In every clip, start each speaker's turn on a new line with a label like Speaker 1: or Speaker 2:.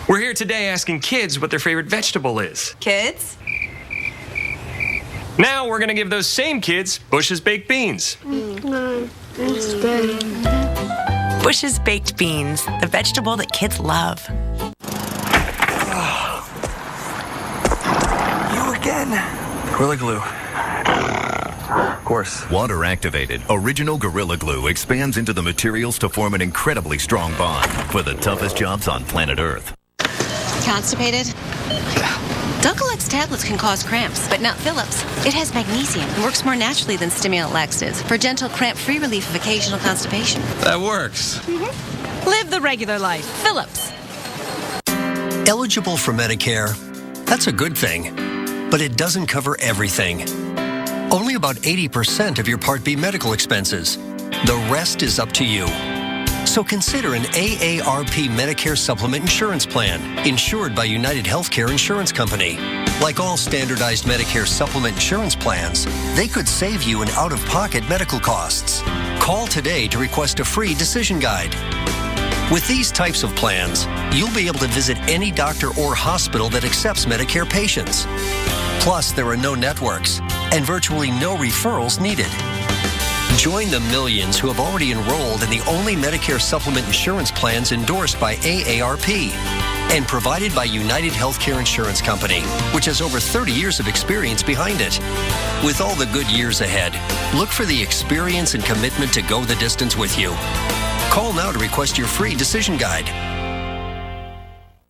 Speaker 1: We're here today asking kids what their favorite vegetable is.
Speaker 2: Kids?
Speaker 1: Now we're going to give those same kids Bush's baked beans.
Speaker 2: Bush's baked beans, the vegetable that kids love.
Speaker 3: You again. Gorilla Glue. Of course.
Speaker 4: Water activated, original Gorilla Glue expands into the materials to form an incredibly strong bond for the toughest jobs on planet Earth.
Speaker 5: Constipated? Dulcolax tablets can cause cramps, but not Philips. It has magnesium and works more naturally than stimulant laxatives for gentle cramp-free relief of occasional constipation.
Speaker 1: That works.
Speaker 5: Live the regular life. Philips.
Speaker 6: Eligible for Medicare? That's a good thing, but it doesn't cover everything. Only about 80% of your Part B medical expenses. The rest is up to you. So consider an AARP Medicare Supplement Insurance Plan, insured by United Healthcare Insurance Company. Like all standardized Medicare Supplement insurance plans, they could save you in out-of-pocket medical costs. Call today to request a free decision guide. With these types of plans, you'll be able to visit any doctor or hospital that accepts Medicare patients. Plus, there are no networks and virtually no referrals needed. Join the millions who have already enrolled in the only Medicare supplement insurance plans endorsed by AARP and provided by United Healthcare Insurance Company, which has over 30 years of experience behind it. With all the good years ahead, look for the experience and commitment to go the distance with you. Call now to request your free decision guide.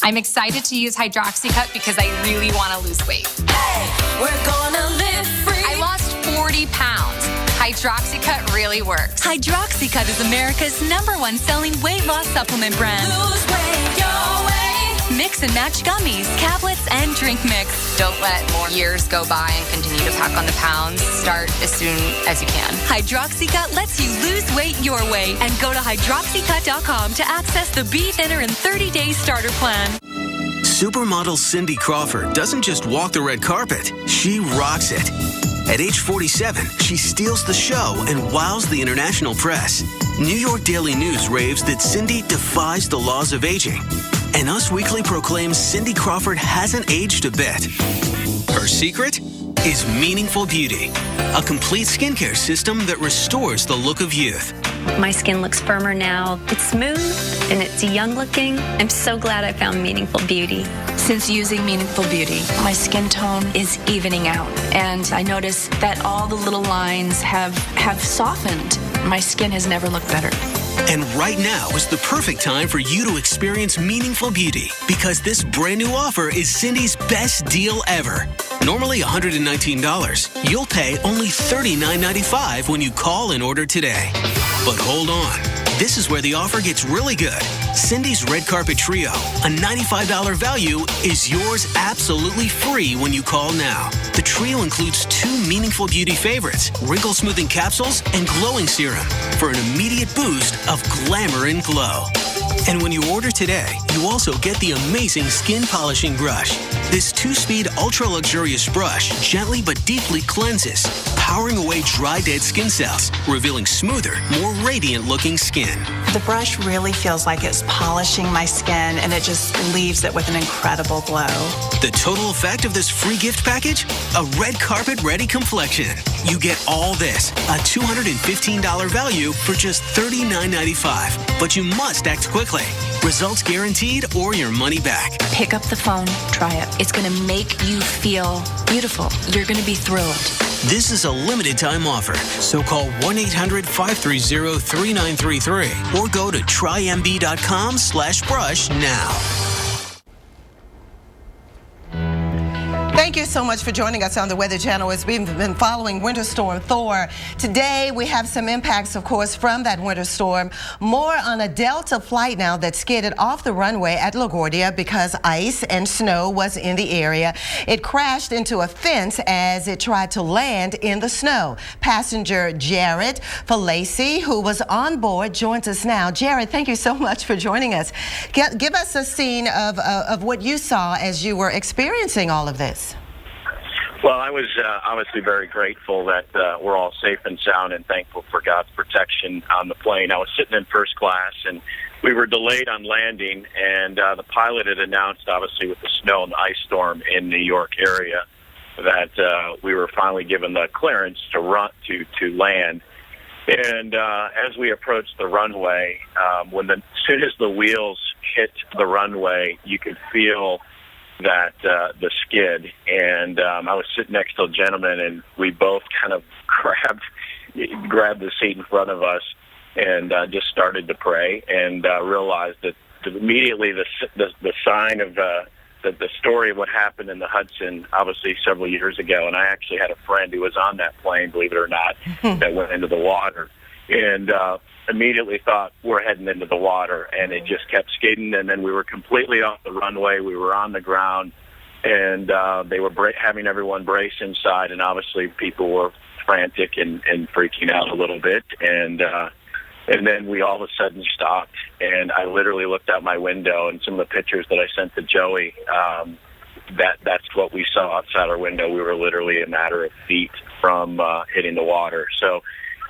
Speaker 7: I'm excited to use Hydroxycut because I really want to lose weight.
Speaker 8: Hey, we're gonna live free.
Speaker 7: I lost 40 pounds. Hydroxycut really works.
Speaker 9: Hydroxycut is America's #1 selling weight loss supplement brand.
Speaker 8: Lose weight your way.
Speaker 9: Mix and match gummies, tablets, and drink mix.
Speaker 7: Don't let more years go by and continue to pack on the pounds. Start as soon as you can.
Speaker 9: Hydroxycut lets you lose weight your way. And go to hydroxycut.com to access the Be Thinner in 30-day starter plan.
Speaker 10: Supermodel Cindy Crawford doesn't just walk the red carpet, she rocks it. At age 47, she steals the show and wows the international press. New York Daily News raves that Cindy defies the laws of aging. And Us Weekly proclaims Cindy Crawford hasn't aged a bit. Her secret is Meaningful Beauty, a complete skincare system that restores the look of youth.
Speaker 11: My skin looks firmer now. It's smooth and it's young looking. I'm so glad I found Meaningful Beauty.
Speaker 12: Since using Meaningful Beauty, my skin tone is evening out. And I notice that all the little lines have softened. My skin has never looked better.
Speaker 10: And right now is the perfect time for you to experience Meaningful Beauty because this brand new offer is Cindy's best deal ever. Normally $119, you'll pay only $39.95 when you call and order today. But hold on, this is where the offer gets really good. Cindy's Red Carpet Trio, a $95 value, is yours absolutely free when you call now. The trio includes 2 Meaningful Beauty favorites, wrinkle smoothing capsules and glowing serum for an immediate boost of glamour and glow. And when you order today, you also get the amazing skin polishing brush. This 2-speed ultra-luxurious brush gently but deeply cleanses, powering away dry, dead skin cells, revealing smoother, more radiant-looking skin.
Speaker 2: The brush really feels like it's polishing my skin, and it just leaves it with an incredible glow.
Speaker 10: The total effect of this free gift package? A red carpet-ready complexion. You get all this, a $215 value for just $39.95. But you must act quickly. Results guaranteed or your money back.
Speaker 12: Pick up the phone, try it. It's going to make you feel beautiful. You're going to be thrilled.
Speaker 10: This is a limited time offer, so call 1-800-530-3933 or go to trymb.com/brush now.
Speaker 13: Thank you so much for joining us on the Weather Channel as we've been following Winter Storm Thor. Today we have some impacts, of course, from that winter storm. More on a Delta flight now that skidded off the runway at LaGuardia because ice and snow was in the area. It crashed into a fence as it tried to land in the snow. Passenger Jared Falacy, who was on board, joins us now. Jared, thank you so much for joining us. Give us a scene of what you saw as you were experiencing all of this.
Speaker 14: Well, I was obviously very grateful that we're all safe and sound and thankful for God's protection on the plane. I was sitting in first class, and we were delayed on landing, and the pilot had announced, obviously with the snow and the ice storm in New York area, that we were finally given the clearance to land. And as we approached the runway, as soon as the wheels hit the runway, you could feel that the skid. And I was sitting next to a gentleman, and we both kind of grabbed the seat in front of us and just started to pray, and realized that immediately the sign of the story of what happened in the Hudson, obviously several years ago, and I actually had a friend who was on that plane, believe it or not, that went into the water, and immediately thought, we're heading into the water, and it just kept skidding, and then we were completely off the runway. We were on the ground, and they were having everyone brace inside, and obviously people were frantic and freaking out a little bit, and then we all of a sudden stopped, and I literally looked out my window, and some of the pictures that I sent to Joey, that's what we saw outside our window. We were literally a matter of feet from hitting the water. So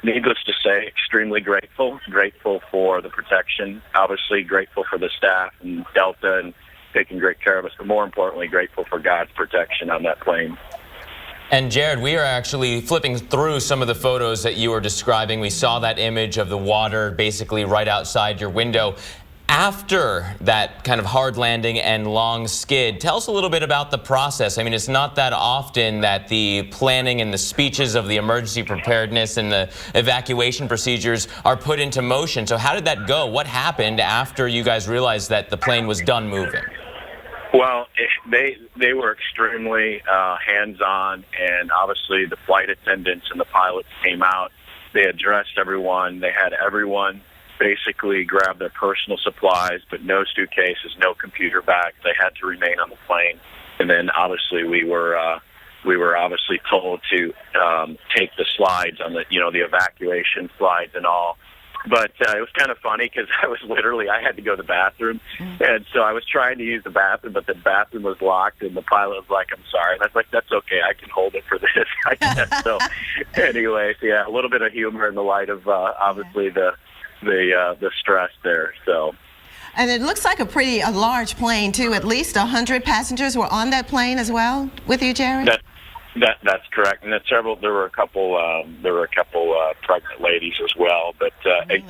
Speaker 14: needless to say, extremely grateful for the protection, obviously grateful for the staff and Delta and taking great care of us, but more importantly, grateful for God's protection on that plane.
Speaker 15: And Jared, we are actually flipping through some of the photos that you were describing. We saw that image of the water basically right outside your window. After that kind of hard landing and long skid, tell us a little bit about the process. I mean, it's not that often that the planning and the speeches of the emergency preparedness and the evacuation procedures are put into motion. So how did that go? What happened after you guys realized that the plane was done moving?
Speaker 14: Well, they were extremely hands-on, and obviously the flight attendants and the pilots came out. They addressed everyone. They had everyone basically grab their personal supplies, but no suitcases, no computer bags. They had to remain on the plane. And then obviously we were obviously told to take the slides on the evacuation slides and all. But it was kind of funny because I had to go to the bathroom. And so I was trying to use the bathroom, but the bathroom was locked, and the pilot was like, I'm sorry. And I was like, that's okay. I can hold it for this, I guess. So anyways, yeah, a little bit of humor in the light of obviously the stress there. So.
Speaker 13: And it looks like a large plane, too. At least 100 passengers were on that plane as well with you, Jared?
Speaker 14: That's correct, and there were a couple pregnant ladies as well. But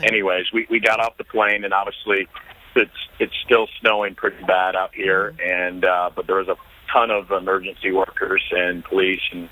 Speaker 14: anyways, we got off the plane, and obviously it's still snowing pretty bad out here, and but there was a ton of emergency workers and police and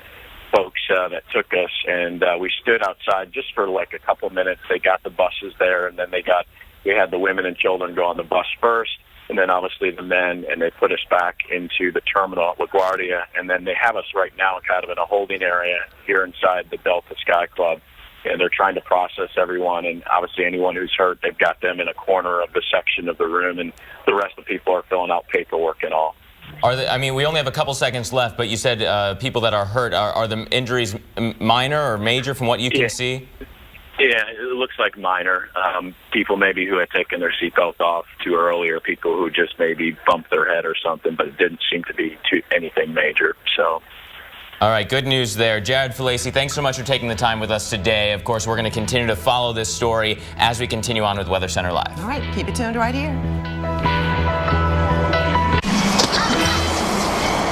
Speaker 14: folks that took us, and we stood outside just for like a couple minutes. They got the buses there, and then we had the women and children go on the bus first, and then obviously the men, and they put us back into the terminal at LaGuardia, and then they have us right now kind of in a holding area here inside the Delta Sky Club, and they're trying to process everyone, and obviously anyone who's hurt, they've got them in a corner of the section of the room, and the rest of the people are filling out paperwork and all.
Speaker 15: We only have a couple seconds left, but you said people that are hurt, are the injuries minor or major from what you can see?
Speaker 14: Yeah, it looks like minor. People maybe who had taken their seatbelt off too early, or people who just maybe bumped their head or something, but it didn't seem to be anything major. So.
Speaker 15: All right, good news there. Jared Filacci, thanks so much for taking the time with us today. Of course, we're going to continue to follow this story as we continue on with Weather Center Live.
Speaker 13: All right, keep it tuned right here.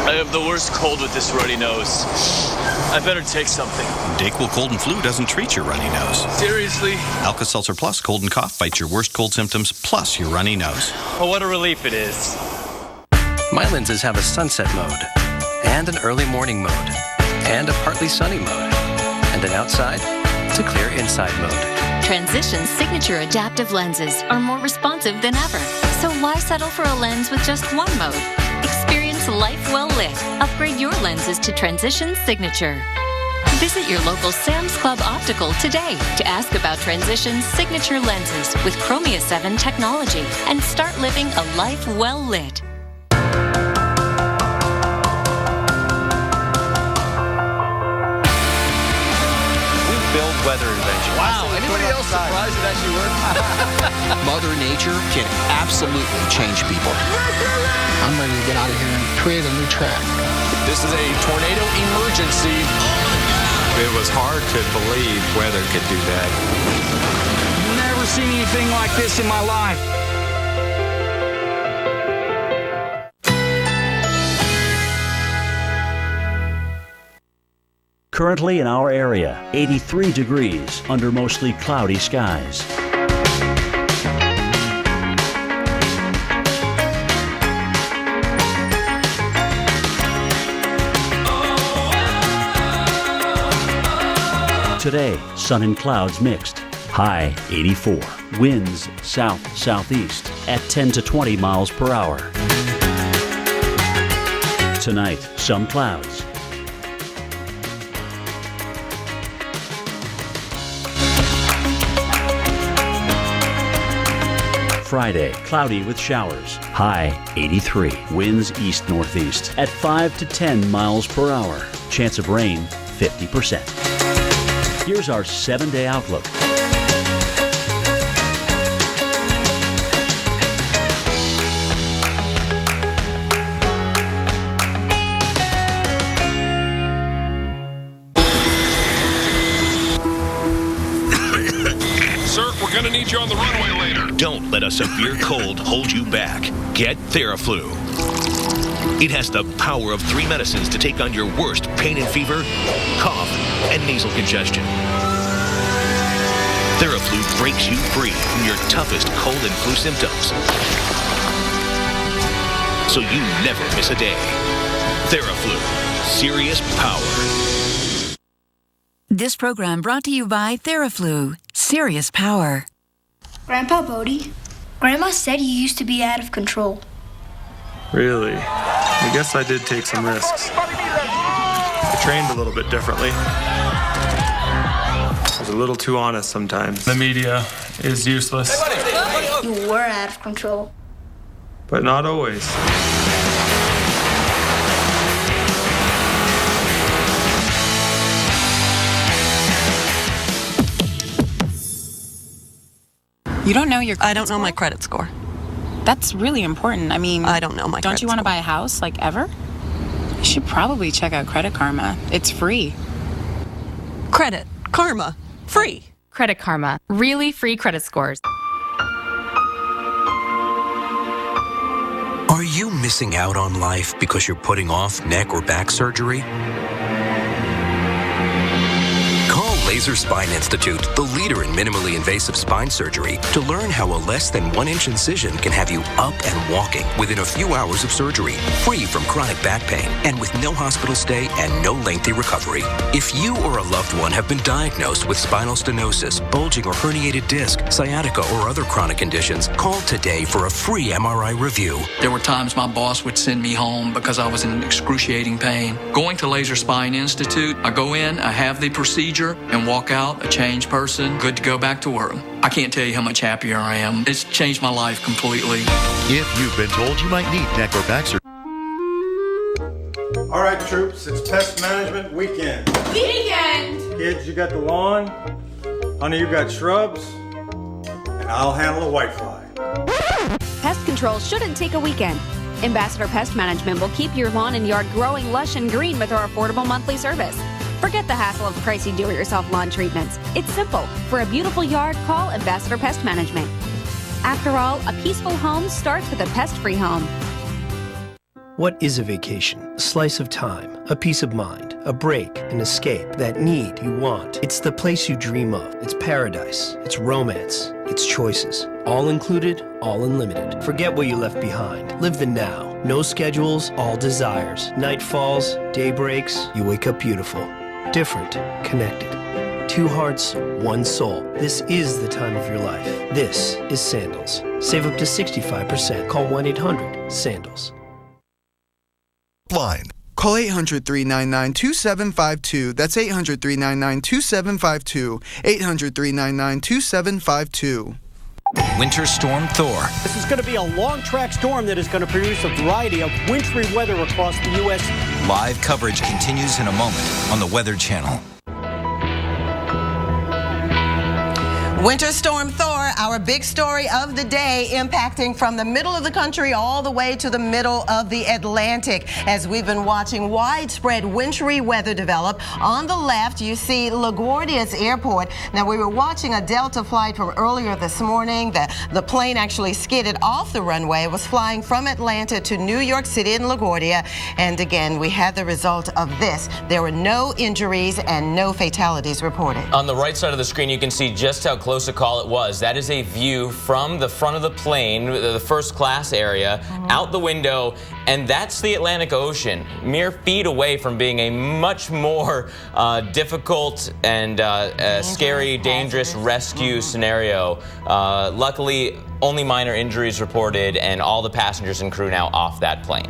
Speaker 16: I have the worst cold with this runny nose. I better take something.
Speaker 17: Dayquil Cold and Flu doesn't treat your runny nose.
Speaker 16: Seriously?
Speaker 17: Alka-Seltzer Plus Cold and Cough fights your worst cold symptoms plus your runny nose.
Speaker 16: Oh, what a relief it is.
Speaker 6: My lenses have a sunset mode, and an early morning mode, and a partly sunny mode, and an outside to clear inside mode.
Speaker 9: Transition's signature adaptive lenses are more responsive than ever. So why settle for a lens with just one mode? Experience life well lit. Upgrade your lenses to Transition's signature. Visit your local Sam's Club Optical today to ask about Transition's signature lenses with Chromia 7 technology and start living a life well lit.
Speaker 18: Build weather invention.
Speaker 19: Wow, anybody else surprised it actually worked? Mother Nature can absolutely change people.
Speaker 20: I'm ready to get out of here and create a new track.
Speaker 18: This is a tornado emergency.
Speaker 21: It was hard to believe weather could do that.
Speaker 22: Never seen anything like this in my life.
Speaker 3: Currently in our area, 83 degrees under mostly cloudy skies. Today, sun and clouds mixed. High 84. Winds south-southeast at 10 to 20 miles per hour. Tonight, some clouds. Friday, cloudy with showers. High 83. Winds east-northeast at 5 to 10 miles per hour. Chance of rain 50%. Here's our 7-day outlook.
Speaker 22: Sir, we're gonna need you on the runway later.
Speaker 23: Don't let a severe cold hold you back. Get Theraflu. It has the power of 3 medicines to take on your worst pain and fever, cough, and nasal congestion. Theraflu breaks you free from your toughest cold and flu symptoms, so you never miss a day. Theraflu, serious power.
Speaker 24: This program brought to you by Theraflu, serious power.
Speaker 25: Grandpa Bodie, Grandma said you used to be out of control.
Speaker 26: Really? I guess I did take some risks. I trained a little bit differently. I was a little too honest sometimes. The media is useless.
Speaker 25: You were out of control.
Speaker 26: But not always.
Speaker 27: You don't know your credit
Speaker 28: I don't know my credit score.
Speaker 27: That's really important. I mean,
Speaker 28: I don't know my
Speaker 27: Don't you want to buy a house, like, ever? You should probably check out Credit Karma. It's free.
Speaker 28: Credit Karma. Free.
Speaker 29: Credit Karma. Really free credit scores.
Speaker 30: Are you missing out on life because you're putting off neck or back surgery? Call Laser Spine Institute, the leader in minimally invasive spine surgery, to learn how a less than 1-inch incision can have you up and walking within a few hours of surgery, free from chronic back pain, and with no hospital stay and no lengthy recovery. If you or a loved one have been diagnosed with spinal stenosis, bulging or herniated disc, sciatica, or other chronic conditions, call today for a free MRI review.
Speaker 31: There were times my boss would send me home because I was in excruciating pain. Going to Laser Spine Institute, I go in, I have the procedure, and walk out a changed person, good to go back to work. I can't tell you how much happier I am. It's changed my life completely.
Speaker 32: If you've been told you might need neck or back surgery.
Speaker 33: All right, troops, it's pest management weekend. Kids, you got the lawn. Honey, you got shrubs. And I'll handle the whitefly.
Speaker 34: Pest control shouldn't take a weekend. Ambassador Pest Management will keep your lawn and yard growing lush and green with our affordable monthly service. Forget the hassle of pricey do-it-yourself lawn treatments. It's simple. For a beautiful yard, call Ambassador Pest Management. After all, a peaceful home starts with a pest-free home.
Speaker 35: What is a vacation? A slice of time, a peace of mind, a break, an escape, that need you want. It's the place you dream of. It's paradise. It's romance. It's choices. All included, all unlimited. Forget what you left behind. Live the now. No schedules, all desires. Night falls, day breaks, you wake up beautiful. Different, connected. 2 hearts, 1 soul. This is the time of your life. This is Sandals. Save up to 65%. Call 1-800-SANDALS.
Speaker 36: Line. Call 800-399-2752. That's 800-399-2752. 800-399-2752.
Speaker 37: Winter Storm Thor.
Speaker 38: This is going to be a long-track storm that is going to produce a variety of wintry weather across the U.S.
Speaker 37: Live coverage continues in a moment on the Weather Channel.
Speaker 13: Winter Storm Thor, our big story of the day impacting from the middle of the country all the way to the middle of the Atlantic as we've been watching widespread wintry weather develop. On the left, you see LaGuardia's airport. Now, we were watching a Delta flight from earlier this morning. The plane actually skidded off the runway. It was flying from Atlanta to New York City in LaGuardia. And again, we had the result of this. There were no injuries and no fatalities reported.
Speaker 1: On the right side of the screen, you can see just how close a call it was. That is a view from the front of the plane, the first class area, out the window, and that's the Atlantic Ocean, mere feet away from being a much more difficult and scary, dangerous rescue scenario. Luckily, only minor injuries reported, and all the passengers and crew now off that plane.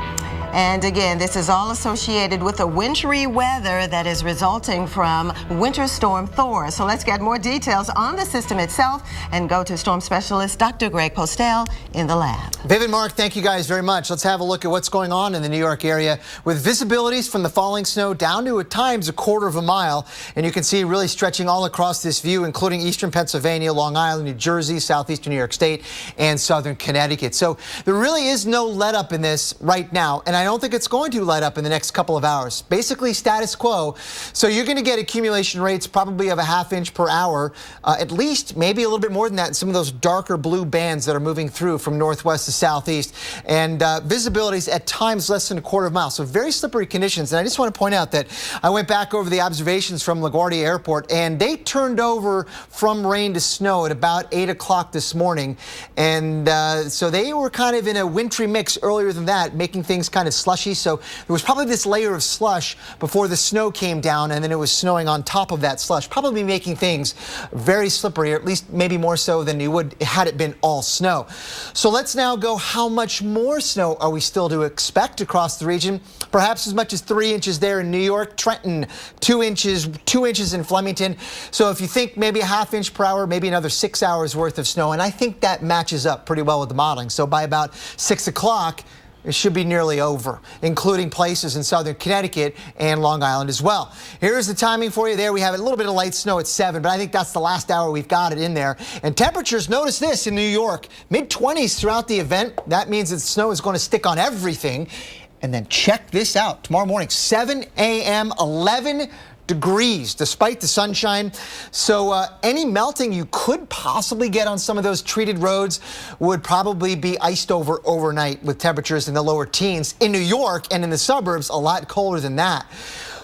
Speaker 13: And again, this is all associated with the wintry weather that is resulting from Winter Storm Thor. So let's get more details on the system itself and go to storm specialist Dr. Greg Postel in the lab.
Speaker 2: Viv and Mark, thank you guys very much. Let's have a look at what's going on in the New York area with visibilities from the falling snow down to at times a quarter of a mile. And you can see really stretching all across this view, including eastern Pennsylvania, Long Island, New Jersey, southeastern New York State, and southern Connecticut. So there really is no let up in this right now. And I don't think it's going to let up in the next couple of hours. Basically status quo. So you're going to get accumulation rates probably of a ½ inch per hour, at least maybe a little bit more than that in some of those darker blue bands that are moving through from northwest to southeast. And visibilities at times less than a quarter of a mile. So very slippery conditions. And I just want to point out that I went back over the observations from LaGuardia Airport, and they turned over from rain to snow at about 8 o'clock this morning. And so they were kind of in a wintry mix earlier than that, making things kind of slushy. So there was probably this layer of slush before the snow came down, and then it was snowing on top of that slush, probably making things very slippery, or at least maybe more so than you would had it been all snow. So let's now go, how much more snow are we still to expect across the region? Perhaps as much as 3 inches there in New York, Trenton, 2 inches in Flemington. So if you think maybe a ½ inch per hour, maybe another 6 hours worth of snow, and I think that matches up pretty well with the modeling. So by about 6 o'clock, it should be nearly over, including places in southern Connecticut and Long Island as well. Here's the timing for you. There we have a little bit of light snow at 7, but I think that's the last hour we've got it in there. And temperatures, notice this in New York, mid-20s throughout the event. That means that the snow is going to stick on everything. And then check this out. Tomorrow morning, 7 a.m., 11 degrees despite the sunshine. So any melting you could possibly get on some of those treated roads would probably be iced over overnight with temperatures in the lower teens. In New York and in the suburbs, a lot colder than that.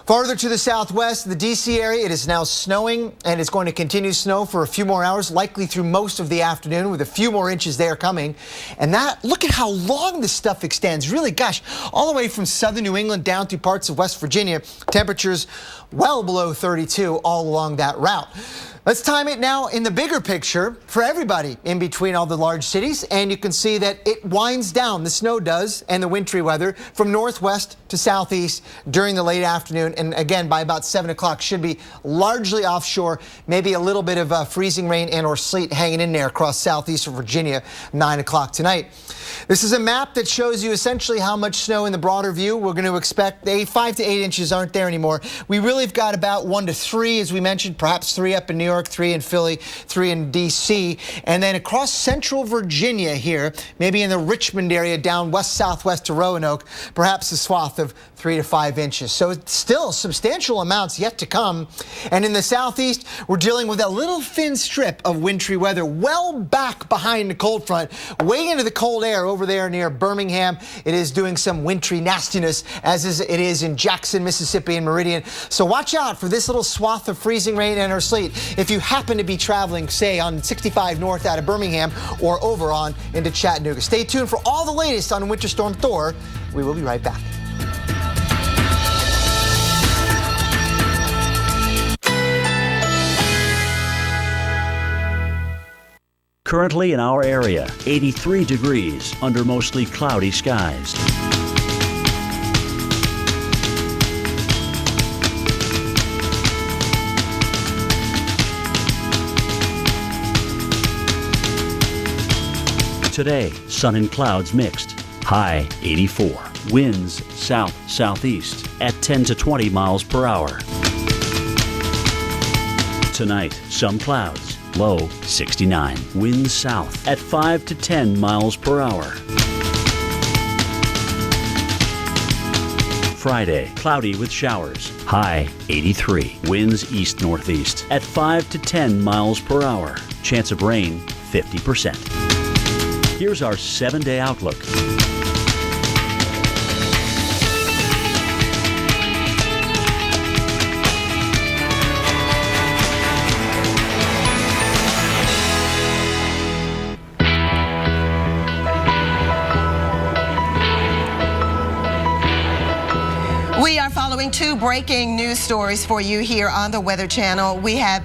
Speaker 2: Farther to the southwest, the D.C. area, it is now snowing, and it's going to continue to snow for a few more hours, likely through most of the afternoon, with a few more inches there coming. And that, look at how long this stuff extends. Really, gosh, all the way from southern New England down through parts of West Virginia. Temperatures well below 32 all along that route. Let's time it now in the bigger picture for everybody in between all the large cities. And you can see that it winds down, the snow does, and the wintry weather from northwest to southeast during the late afternoon. And again, by about 7 o'clock, should be largely offshore, maybe a little bit of freezing rain and or sleet hanging in there across southeastern Virginia, 9 o'clock tonight. This is a map that shows you essentially how much snow in the broader view. We're going to expect 5 to 8 inches aren't there anymore. We really have got about 1 to 3, as we mentioned, perhaps 3 up in New York, 3 in Philly, 3 in D.C. And then across central Virginia here, maybe in the Richmond area down west-southwest to Roanoke, perhaps a swath of 3 to 5 inches. So it's still substantial amounts yet to come. And in the southeast, we're dealing with a little thin strip of wintry weather well back behind the cold front, way into the cold air over there near Birmingham. It is doing some wintry nastiness, as it is in Jackson, Mississippi, and Meridian. So watch out for this little swath of freezing rain and or sleet if you happen to be traveling, say, on 65 north out of Birmingham or over on into Chattanooga. Stay tuned for all the latest on Winter Storm Thor. We will be right back.
Speaker 3: Currently in our area, 83 degrees under mostly cloudy skies. Today, sun and clouds mixed. High 84. Winds south-southeast at 10 to 20 miles per hour. Tonight, some clouds. Low 69. Winds south at 5 to 10 miles per hour. Friday, cloudy with showers. High 83. Winds east-northeast at 5 to 10 miles per hour. Chance of rain 50%. Here's our 7-day outlook.
Speaker 13: We are following two breaking news stories for you here on the Weather Channel. We have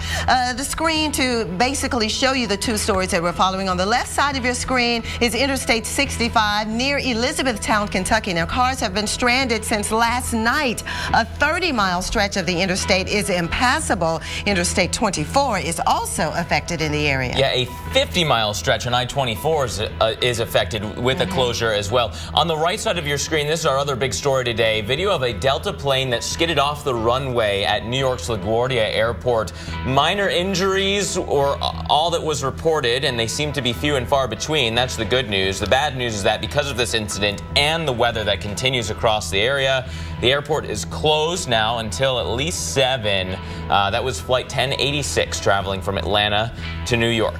Speaker 13: the screen to basically show you the two stories that we're following. On the left side of your screen is Interstate 65 near Elizabethtown, Kentucky. Now, cars have been stranded since last night. A 30-mile stretch of the interstate is impassable. Interstate 24 is also affected in the area.
Speaker 1: Yeah, a 50-mile stretch on I-24 is affected with a closure as well. On the right side of your screen, this is our other big story today. Video of a Delta plane that skidded off the runway at New York's LaGuardia Airport. Minor injuries or all that was reported, and they seem to be few and far between. That's the good news. The bad news is that because of this incident and the weather that continues across the area, the airport is closed now until at least 7. That was flight 1086 traveling from Atlanta to New York.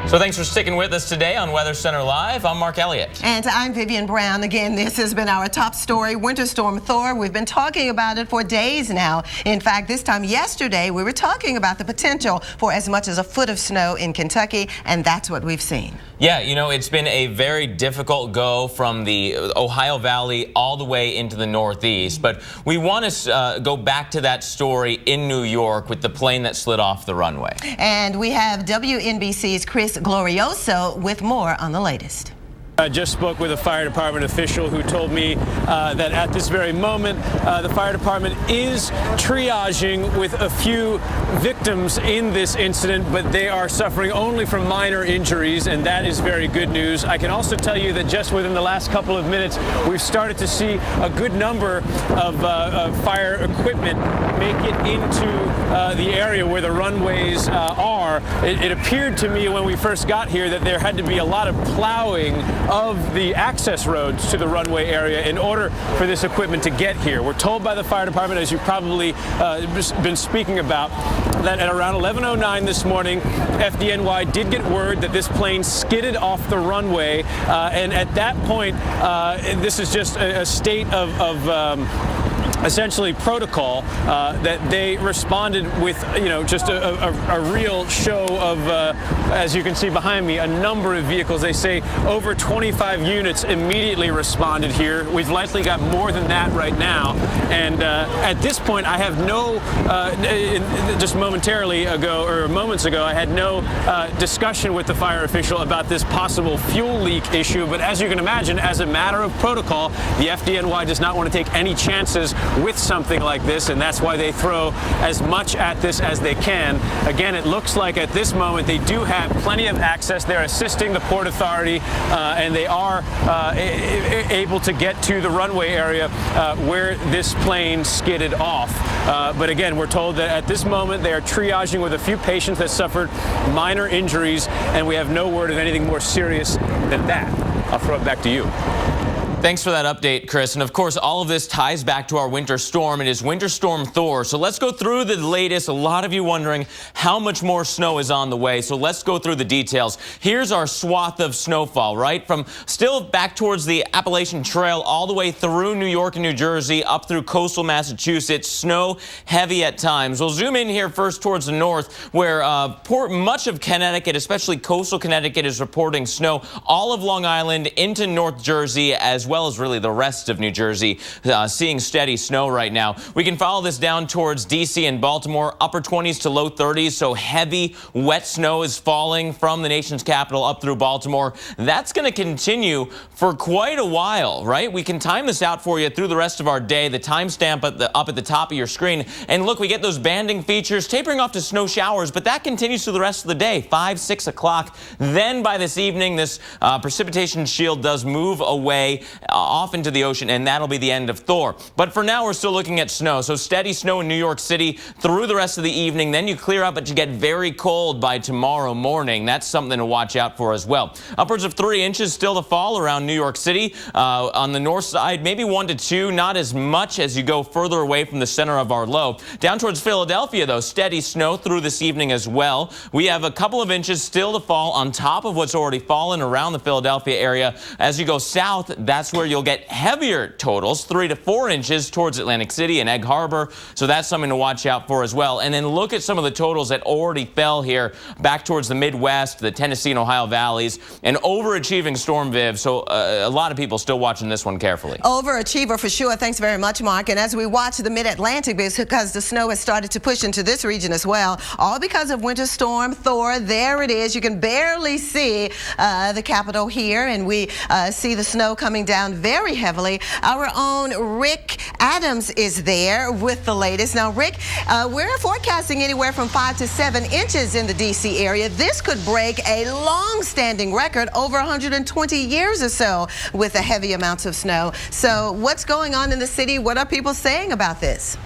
Speaker 1: So thanks for sticking with us today on Weather Center Live. I'm Mark Elliott.
Speaker 13: And I'm Vivian Brown. Again, this has been our top story, Winter Storm Thor. We've been talking about it for days now. In fact, this time yesterday, we were talking about the potential for as much as a foot of snow in Kentucky, and that's what we've seen.
Speaker 1: Yeah, you know, it's been a very difficult go from the Ohio Valley all the way into the Northeast. But we want to go back to that story in New York with the plane that slid off the runway.
Speaker 13: And we have WNBC's Chris Glorioso with more on the latest.
Speaker 4: I just spoke with a fire department official who told me that at this very moment, the fire department is triaging with a few victims in this incident, but they are suffering only from minor injuries, and that is very good news. I can also tell you that just within the last couple of minutes, we've started to see a good number of fire equipment make it into the area where the runways are. It appeared to me when we first got here that there had to be a lot of plowing of the access roads to the runway area in order for this equipment to get here. We're told by the fire department, as you've probably been speaking about, that at around 11:09 this morning, FDNY did get word that this plane skidded off the runway, and at that point, this is just a state of essentially protocol that they responded with, just a real show of, as you can see behind me, a number of vehicles. They say over 25 units immediately responded here. We've likely got more than that right now. And at this point, I have no, just momentarily ago, or moments ago, I had no discussion with the fire official about this possible fuel leak issue. But as you can imagine, as a matter of protocol, the FDNY does not want to take any chances with something like this, and that's why they throw as much at this as they can. Again, it looks like at this moment they do have plenty of access. They're assisting the Port Authority, and they are able to get to the runway area where this plane skidded off. But again, we're told that at this moment they are triaging with a few patients that suffered minor injuries, and we have no word of anything more serious than that. I'll throw it back to you.
Speaker 1: Thanks for that update, Chris. And of course, all of this ties back to our winter storm. It is Winter Storm Thor. So let's go through the latest. A lot of you wondering how much more snow is on the way. So let's go through the details. Here's our swath of snowfall, right? From still back towards the Appalachian Trail all the way through New York and New Jersey, up through coastal Massachusetts. Snow heavy at times. We'll zoom in here first towards the north, where much of Connecticut, especially coastal Connecticut, is reporting snow. All of Long Island into North Jersey, as well as really the rest of New Jersey, seeing steady snow right now. We can follow this down towards D.C. and Baltimore, upper 20s to low 30s, so heavy, wet snow is falling from the nation's capital up through Baltimore. That's going to continue for quite a while, right? We can time this out for you through the rest of our day. The timestamp up at the top of your screen. And look, we get those banding features, tapering off to snow showers, but that continues through the rest of the day, 5, 6 o'clock. Then by this evening, this precipitation shield does move away. off into the ocean, and that'll be the end of Thor. But for now, we're still looking at snow. So steady snow in New York City through the rest of the evening. Then you clear up, but you get very cold by tomorrow morning. That's something to watch out for as well. Upwards of 3 inches still to fall around New York City. On the north side, maybe 1 to 2, not as much as you go further away from the center of our low. Down towards Philadelphia, though, steady snow through this evening as well. We have a couple of inches still to fall on top of what's already fallen around the Philadelphia area. As you go south, that's where you'll get heavier totals, 3 to 4 inches towards Atlantic City and Egg Harbor. So that's something to watch out for as well. And then look at some of the totals that already fell here back towards the Midwest, the Tennessee and Ohio valleys, and overachieving storm Viv. So a lot of people still watching this one carefully.
Speaker 13: Overachiever for sure. Thanks very much, Mark. And as we watch the Mid-Atlantic, because the snow has started to push into this region as well, all because of Winter Storm Thor. There it is. You can barely see the capital here, and we see the snow coming down very heavily. Our own Rick Adams is there with the latest. Now, Rick, we're forecasting anywhere from 5 to 7 inches in the D.C. area. This could break a long-standing record over 120 years or so with the heavy amounts of snow. So what's going on in the city? What are people saying about this?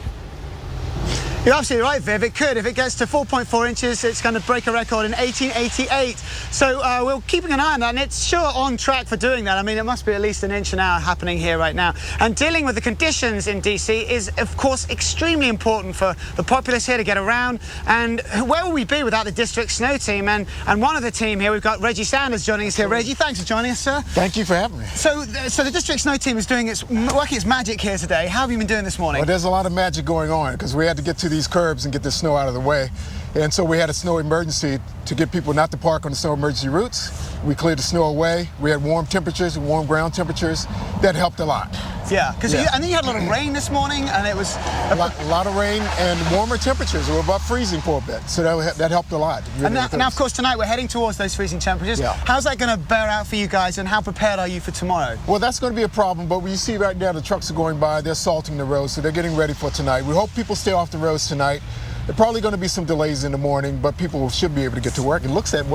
Speaker 5: You're absolutely right, Viv. It could. If it gets to 4.4 inches, it's going to break a record in 1888. So we're keeping an eye on that, and it's sure on track for doing that. I mean, it must be at least an inch an hour happening here right now. And dealing with the conditions in D.C. is, of course, extremely important for the populace here to get around. And where will we be without the district snow team? And one of the team here, we've got Reggie Sanders joining us here. Reggie, thanks for joining us, sir.
Speaker 6: Thank you for having me.
Speaker 5: So the district snow team is working its magic here today. How have you been doing this morning?
Speaker 6: Well, there's a lot of magic going on because we had to get to these curbs and get the snow out of the way. And so we had a snow emergency to get people not to park on the snow emergency routes. We cleared the snow away. We had warm temperatures, warm ground temperatures. That helped a lot.
Speaker 5: Yeah, because I think you had a lot of rain this morning, and it was
Speaker 6: a lot of rain and warmer temperatures. We were above freezing for a bit, so that helped a lot.
Speaker 5: And now, of course, tonight we're heading towards those freezing temperatures. Yeah. How's that going to bear out for you guys, and how prepared are you for tomorrow?
Speaker 6: Well, that's going to be a problem, but we see right now the trucks are going by. They're salting the roads, so they're getting ready for tonight. We hope people stay off the roads tonight. There are probably going to be some delays in the morning, but people should be able to get to work. It looks that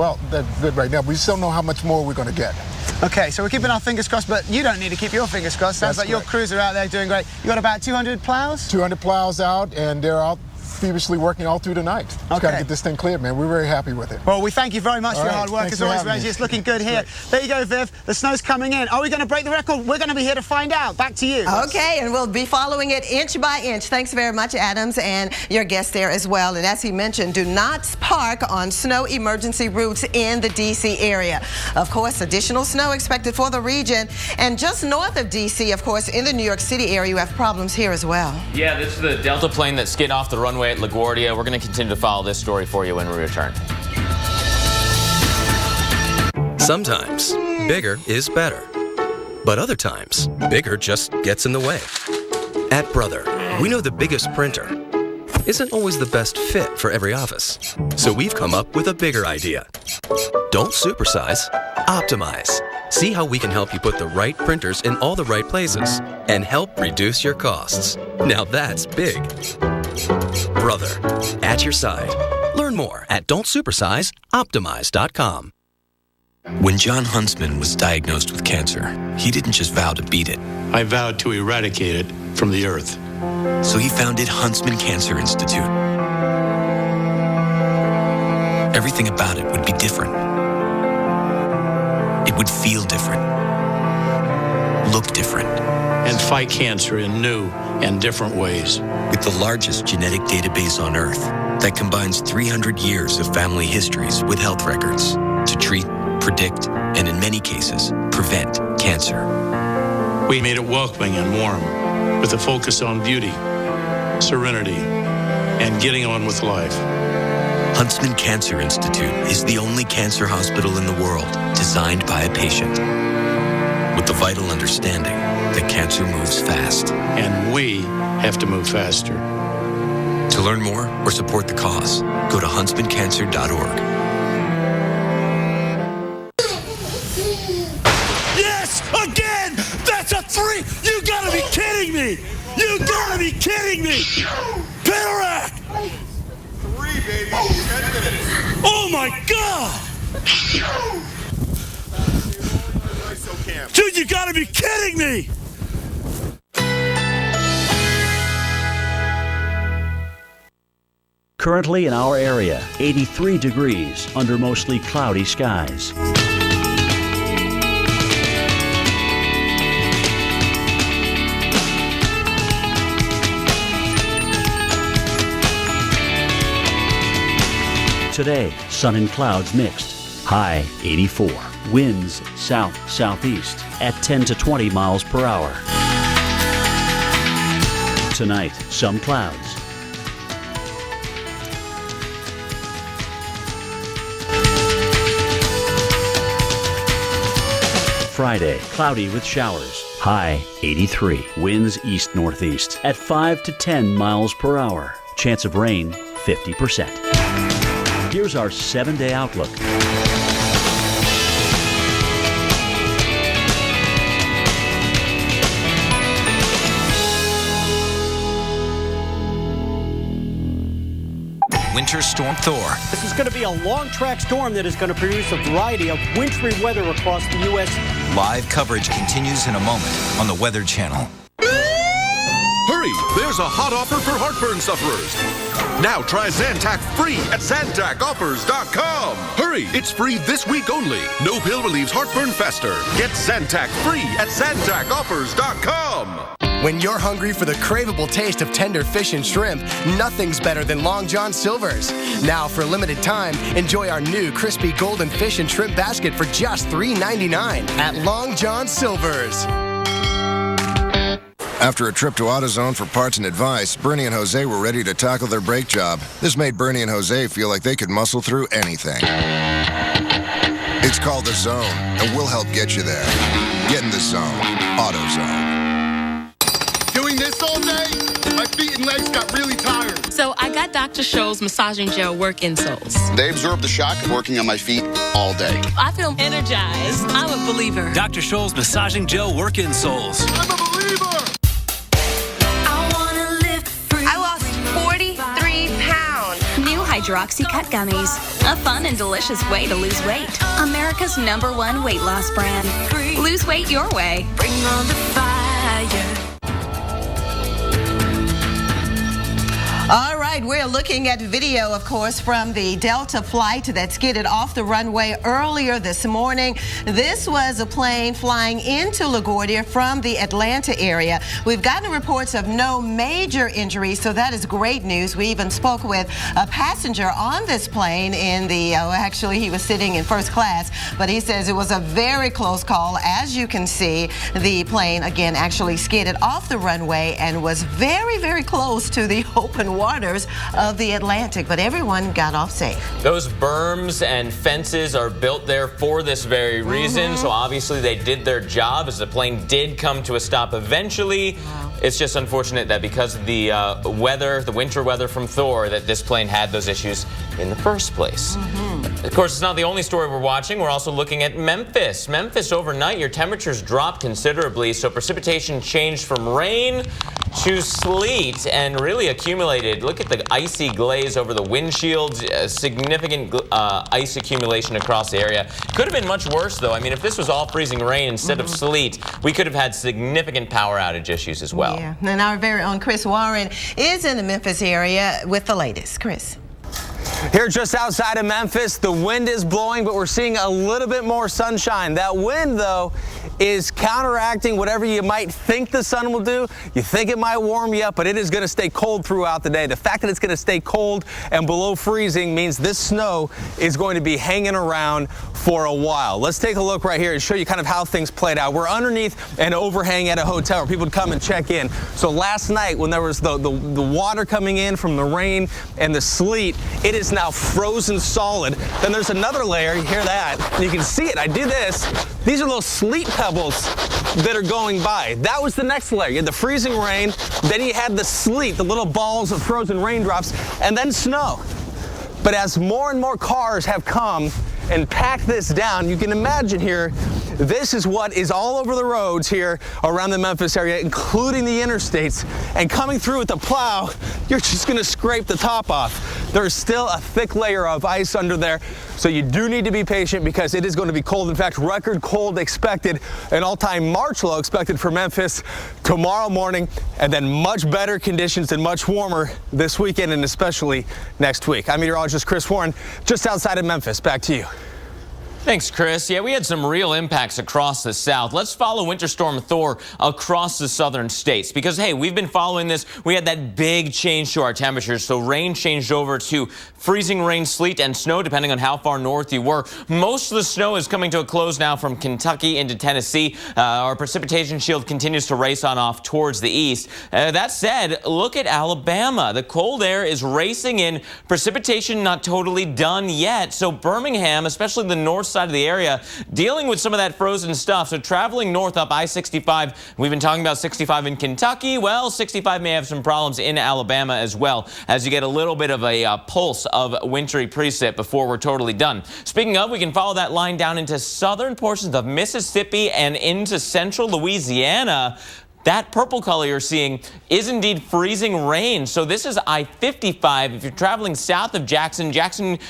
Speaker 6: good right now. We just don't know how much more we're going to get.
Speaker 5: Okay, so we're keeping our fingers crossed, but you don't need to keep your fingers crossed. Sounds like your crews are out there doing great. You got about 200 plows?
Speaker 6: 200 plows out, and they're out feverishly working all through the night. Just got to get this thing cleared, man. We're very happy with it.
Speaker 5: Well, we thank you very much for your hard work. As always, Reggie, it's looking good here. There you go, Viv. The snow's coming in. Are we going to break the record? We're going to be here to find out. Back to you.
Speaker 13: Okay, and we'll be following it inch by inch. Thanks very much, Adams, and your guest there as well. And as he mentioned, do not park on snow emergency routes in the D.C. area. Of course, additional snow expected for the region. And just north of D.C., of course, in the New York City area, you have problems here as well.
Speaker 1: Yeah, this is the Delta plane that skid off the runway at LaGuardia. We're going to continue to follow this story for you when we return.
Speaker 30: Sometimes bigger is better, but other times bigger just gets in the way. At Brother, we know the biggest printer isn't always the best fit for every office, so we've come up with a bigger idea. Don't supersize, optimize. See how we can help you put the right printers in all the right places and help reduce your costs. Now that's big. Brother, at your side. Learn more at don'tsupersizeoptimize.com.
Speaker 7: When John Huntsman was diagnosed with cancer, he didn't just vow to beat it.
Speaker 8: I vowed to eradicate it from the earth.
Speaker 7: So he founded Huntsman Cancer Institute. Everything about it would be different. It would feel different. Look different.
Speaker 8: And fight cancer in new and different ways.
Speaker 7: With the largest genetic database on Earth that combines 300 years of family histories with health records to treat, predict, and in many cases, prevent cancer.
Speaker 8: We made it welcoming and warm with a focus on beauty, serenity, and getting on with life.
Speaker 7: Huntsman Cancer Institute is the only cancer hospital in the world designed by a patient with the vital understanding that cancer moves fast.
Speaker 8: And we have to move faster.
Speaker 7: To learn more or support the cause, go to huntsmancancer.org.
Speaker 9: Yes! Again! That's a 3! You gotta be kidding me! You gotta be kidding me! Pentarak!
Speaker 10: 3, baby. 10 minutes.
Speaker 9: Oh my God! Dude, you gotta be kidding me!
Speaker 3: Currently in our area, 83 degrees under mostly cloudy skies. Today, sun and clouds mixed. High 84. Winds south-southeast at 10 to 20 miles per hour. Tonight, some clouds. Friday, cloudy with showers. High 83. Winds east-northeast at 5 to 10 miles per hour. Chance of rain 50%. Here's our 7-day outlook.
Speaker 37: Winter Storm Thor.
Speaker 38: This is going to be a long track storm that is going to produce a variety of wintry weather across the U.S.
Speaker 37: Live coverage continues in a moment on the Weather Channel.
Speaker 11: Hurry! There's a hot offer for heartburn sufferers. Now try Zantac free at ZantacOffers.com. Hurry! It's free this week only. No pill relieves heartburn faster. Get Zantac free at ZantacOffers.com.
Speaker 12: When you're hungry for the craveable taste of tender fish and shrimp, nothing's better than Long John Silver's. Now, for a limited time, enjoy our new crispy golden fish and shrimp basket for just $3.99 at Long John Silver's.
Speaker 14: After a trip to AutoZone for parts and advice, Bernie and Jose were ready to tackle their brake job. This made Bernie and Jose feel like they could muscle through anything. It's called The Zone, and we'll help get you there. Get in the zone. AutoZone.
Speaker 10: Doing this all day, my feet and legs got really tired.
Speaker 15: So I got Dr. Scholl's massaging gel work insoles.
Speaker 10: They absorb the shock of working on my feet all day.
Speaker 15: I feel energized. I'm a believer.
Speaker 16: Dr. Scholl's massaging gel work insoles.
Speaker 10: I'm a believer.
Speaker 17: I lost 43 pounds.
Speaker 34: New Hydroxycut Gummies. A fun and delicious way to lose weight. America's #1 weight loss brand. Lose weight your way.
Speaker 17: Bring on the fire.
Speaker 13: All right, we're looking at video, of course, from the Delta flight that skidded off the runway earlier this morning. This was a plane flying into LaGuardia from the Atlanta area. We've gotten reports of no major injuries, so that is great news. We even spoke with a passenger on this plane in the, actually he was sitting in first class, but he says it was a very close call. As you can see, the plane, again, actually skidded off the runway and was very, very close to the open waters of the Atlantic, but everyone got off safe.
Speaker 1: Those berms and fences are built there for this very reason, so obviously they did their job as the plane did come to a stop eventually. Wow. It's just unfortunate that because of the weather, the winter weather from Thor, that this plane had those issues in the first place. Of course, it's not the only story we're watching. We're also looking at Memphis. Memphis overnight, your temperatures dropped considerably, so precipitation changed from rain to sleet and really accumulated. Look at the icy glaze over the windshields, significant ice accumulation across the area. Could have been much worse, though. I mean, if this was all freezing rain instead of sleet, we could have had significant power outage issues as well.
Speaker 13: Yeah, and our very own Chris Warren is in the Memphis area with the latest. Chris.
Speaker 18: Here just outside of Memphis, the wind is blowing, but we're seeing a little bit more sunshine. That wind, though, is counteracting whatever you might think the sun will do. You think it might warm you up, but it is going to stay cold throughout the day. The fact that it's going to stay cold and below freezing means this snow is going to be hanging around for a while. Let's take a look right here and show you kind of how things played out. We're underneath an overhang at a hotel where people would come and check in. So last night when there was the water coming in from the rain and the sleet, it is now frozen solid. Then there's another layer, you hear that, and you can see it. I do this. These are little sleet pebbles that are going by. That was the next layer. You had the freezing rain, then you had the sleet, the little balls of frozen raindrops, and then snow. But as more and more cars have come and packed this down, you can imagine here, this is what is all over the roads here around the Memphis area, including the interstates. And coming through with the plow, you're just gonna scrape the top off. there's still a thick layer of ice under there. So you do need to be patient because it is going to be cold. In fact, record cold expected, an all-time March low expected for Memphis tomorrow morning, and then much better conditions and much warmer this weekend and especially next week. I'm meteorologist Chris Warren, just outside of Memphis. Back to you.
Speaker 1: Thanks, Chris. Yeah, we had some real impacts across the south. Let's follow Winter Storm Thor across the southern states because, hey, we've been following this. We had that big change to our temperatures. So rain changed over to freezing rain, sleet, and snow, depending on how far north you were. Most of the snow is coming to a close now from Kentucky into Tennessee. Our precipitation shield continues to race on off towards the east. That said, look at Alabama. The cold air is racing in. Precipitation not totally done yet. So Birmingham, especially the north side of the area, dealing with some of that frozen stuff. So traveling north up I-65, we've been talking about 65 in Kentucky. Well, 65 may have some problems in Alabama as well, as you get a little bit of a pulse of wintry precip before we're totally done. Speaking of, we can follow that line down into southern portions of Mississippi and into central Louisiana. That purple color you're seeing is indeed freezing rain. So this is I-55. If you're traveling south of Jackson,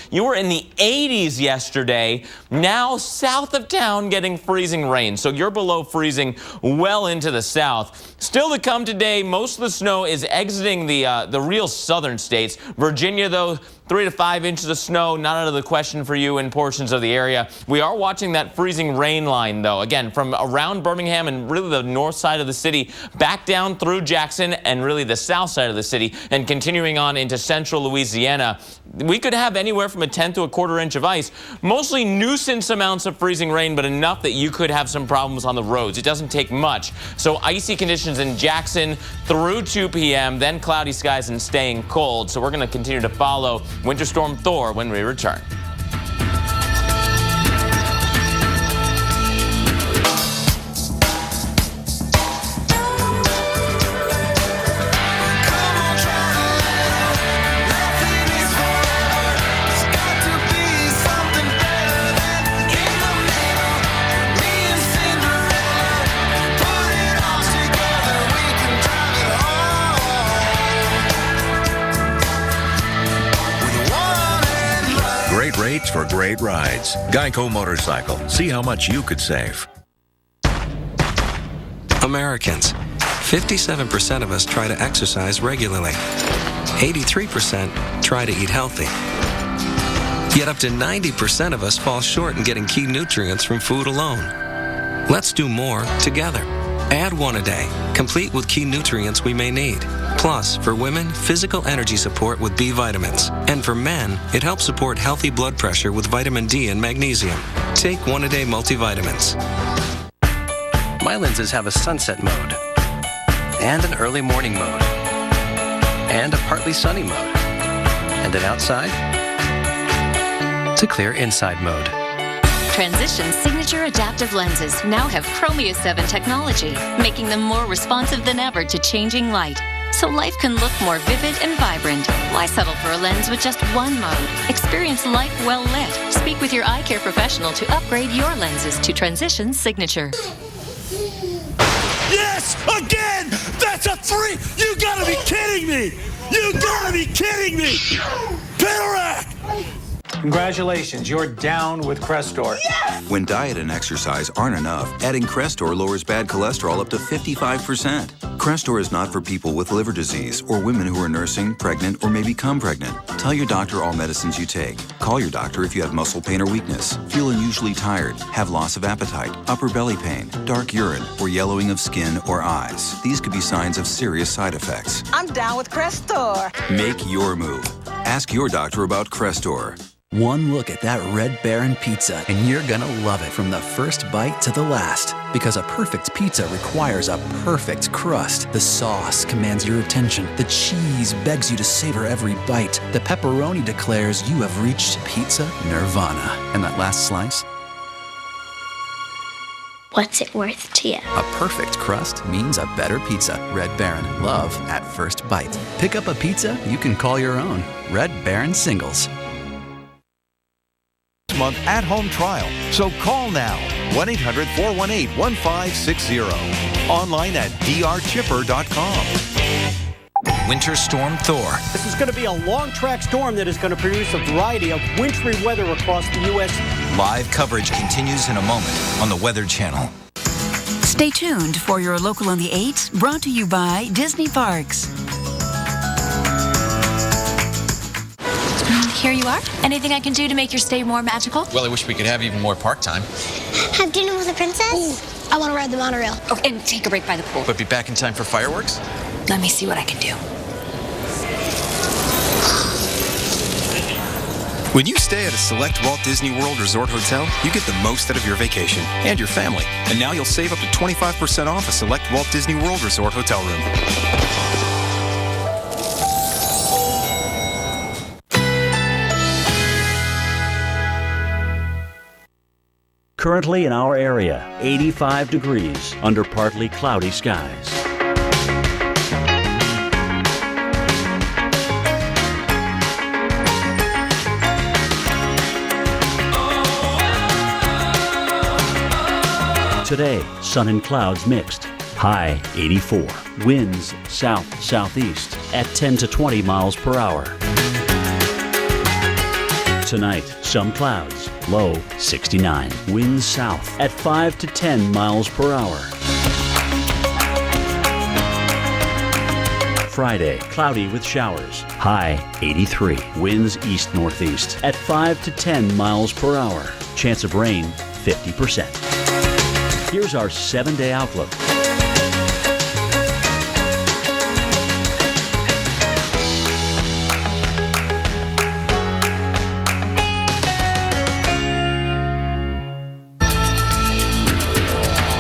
Speaker 1: you were in the 80s yesterday. Now south of town getting freezing rain. So you're below freezing well into the south. Still to come today, most of the snow is exiting the real southern states. Virginia, though, 3 to 5 inches of snow, not out of the question for you in portions of the area. We are watching that freezing rain line, though, again, from around Birmingham and really the north side of the city, back down through Jackson and really the south side of the city, and continuing on into central Louisiana. We could have anywhere from a 1/10 to a 1/4 inch of ice, mostly nuisance amounts of freezing rain, but enough that you could have some problems on the roads. It doesn't take much. So icy conditions in Jackson through 2 p.m., then cloudy skies and staying cold. So we're going to continue to follow Winter Storm Thor when we return.
Speaker 2: Great rates for great rides. Geico Motorcycle. See how much you could save.
Speaker 30: Americans. 57% of us try to exercise regularly. 83% try to eat healthy. Yet up to 90% of us fall short in getting key nutrients from food alone. Let's do more together. Add one a day, complete with key nutrients we may need. Plus, for women, physical energy support with B vitamins. And for men, it helps support healthy blood pressure with vitamin D and magnesium. Take one a day multivitamins.
Speaker 12: My lenses have a sunset mode, and an early morning mode, and a partly sunny mode, and an outside to clear inside mode.
Speaker 4: Transition's signature adaptive lenses now have Chromia 7 technology, making them more responsive than ever to changing light. So life can look more vivid and vibrant. Why settle for a lens with just one mode? Experience life well lit. Speak with your eye care professional to upgrade your lenses to Transition's signature.
Speaker 9: Yes! Again! That's a 3! You gotta be kidding me! You gotta be kidding me! Panorak!
Speaker 19: Congratulations, you're down with Crestor.
Speaker 9: Yes!
Speaker 20: When diet and exercise aren't enough, adding Crestor lowers bad cholesterol up to 55%. Crestor is not for people with liver disease or women who are nursing, pregnant, or may become pregnant. Tell your doctor all medicines you take. Call your doctor if you have muscle pain or weakness, feel unusually tired, have loss of appetite, upper belly pain, dark urine, or yellowing of skin or eyes. These could be signs of serious side effects.
Speaker 21: I'm down with Crestor.
Speaker 20: Make your move. Ask your doctor about Crestor.
Speaker 22: One look at that Red Baron pizza, and you're gonna love it from the first bite to the last. Because a perfect pizza requires a perfect crust. The sauce commands your attention. The cheese begs you to savor every bite. The pepperoni declares you have reached pizza nirvana. And that last slice?
Speaker 23: What's it worth to you?
Speaker 22: A perfect crust means a better pizza. Red Baron. Love at first bite. Pick up a pizza you can call your own. Red Baron Singles.
Speaker 2: Month at-home trial. So call now. 1-800-418-1560. Online at drchipper.com.
Speaker 3: Winter Storm Thor.
Speaker 5: This is going to be a long-track storm that is going to produce a variety of wintry weather across the U.S.
Speaker 3: Live coverage continues in a moment on the Weather Channel.
Speaker 6: Stay tuned for your Local on the 8, brought to you by Disney Parks.
Speaker 7: Here you are. Anything I can do to make your stay more magical?
Speaker 3: Well, I wish we could have even more park time.
Speaker 23: Have dinner with the princess? Ooh. I want to ride the monorail.
Speaker 7: Oh, and take a break by the pool.
Speaker 3: But be back in time for fireworks?
Speaker 7: Let me see what I can do.
Speaker 3: When you stay at a select Walt Disney World Resort hotel, you get the most out of your vacation and your family. And now you'll save up to 25% off a select Walt Disney World Resort hotel room.
Speaker 8: Currently in our area, 85 degrees under partly cloudy skies. Today, sun and clouds mixed. High 84. Winds south-southeast at 10 to 20 miles per hour. Tonight, some clouds. Low 69. Winds south at 5 to 10 miles per hour. Friday, cloudy with showers. High 83. Winds east-northeast at 5 to 10 miles per hour. Chance of rain 50%. Here's our 7-day outlook.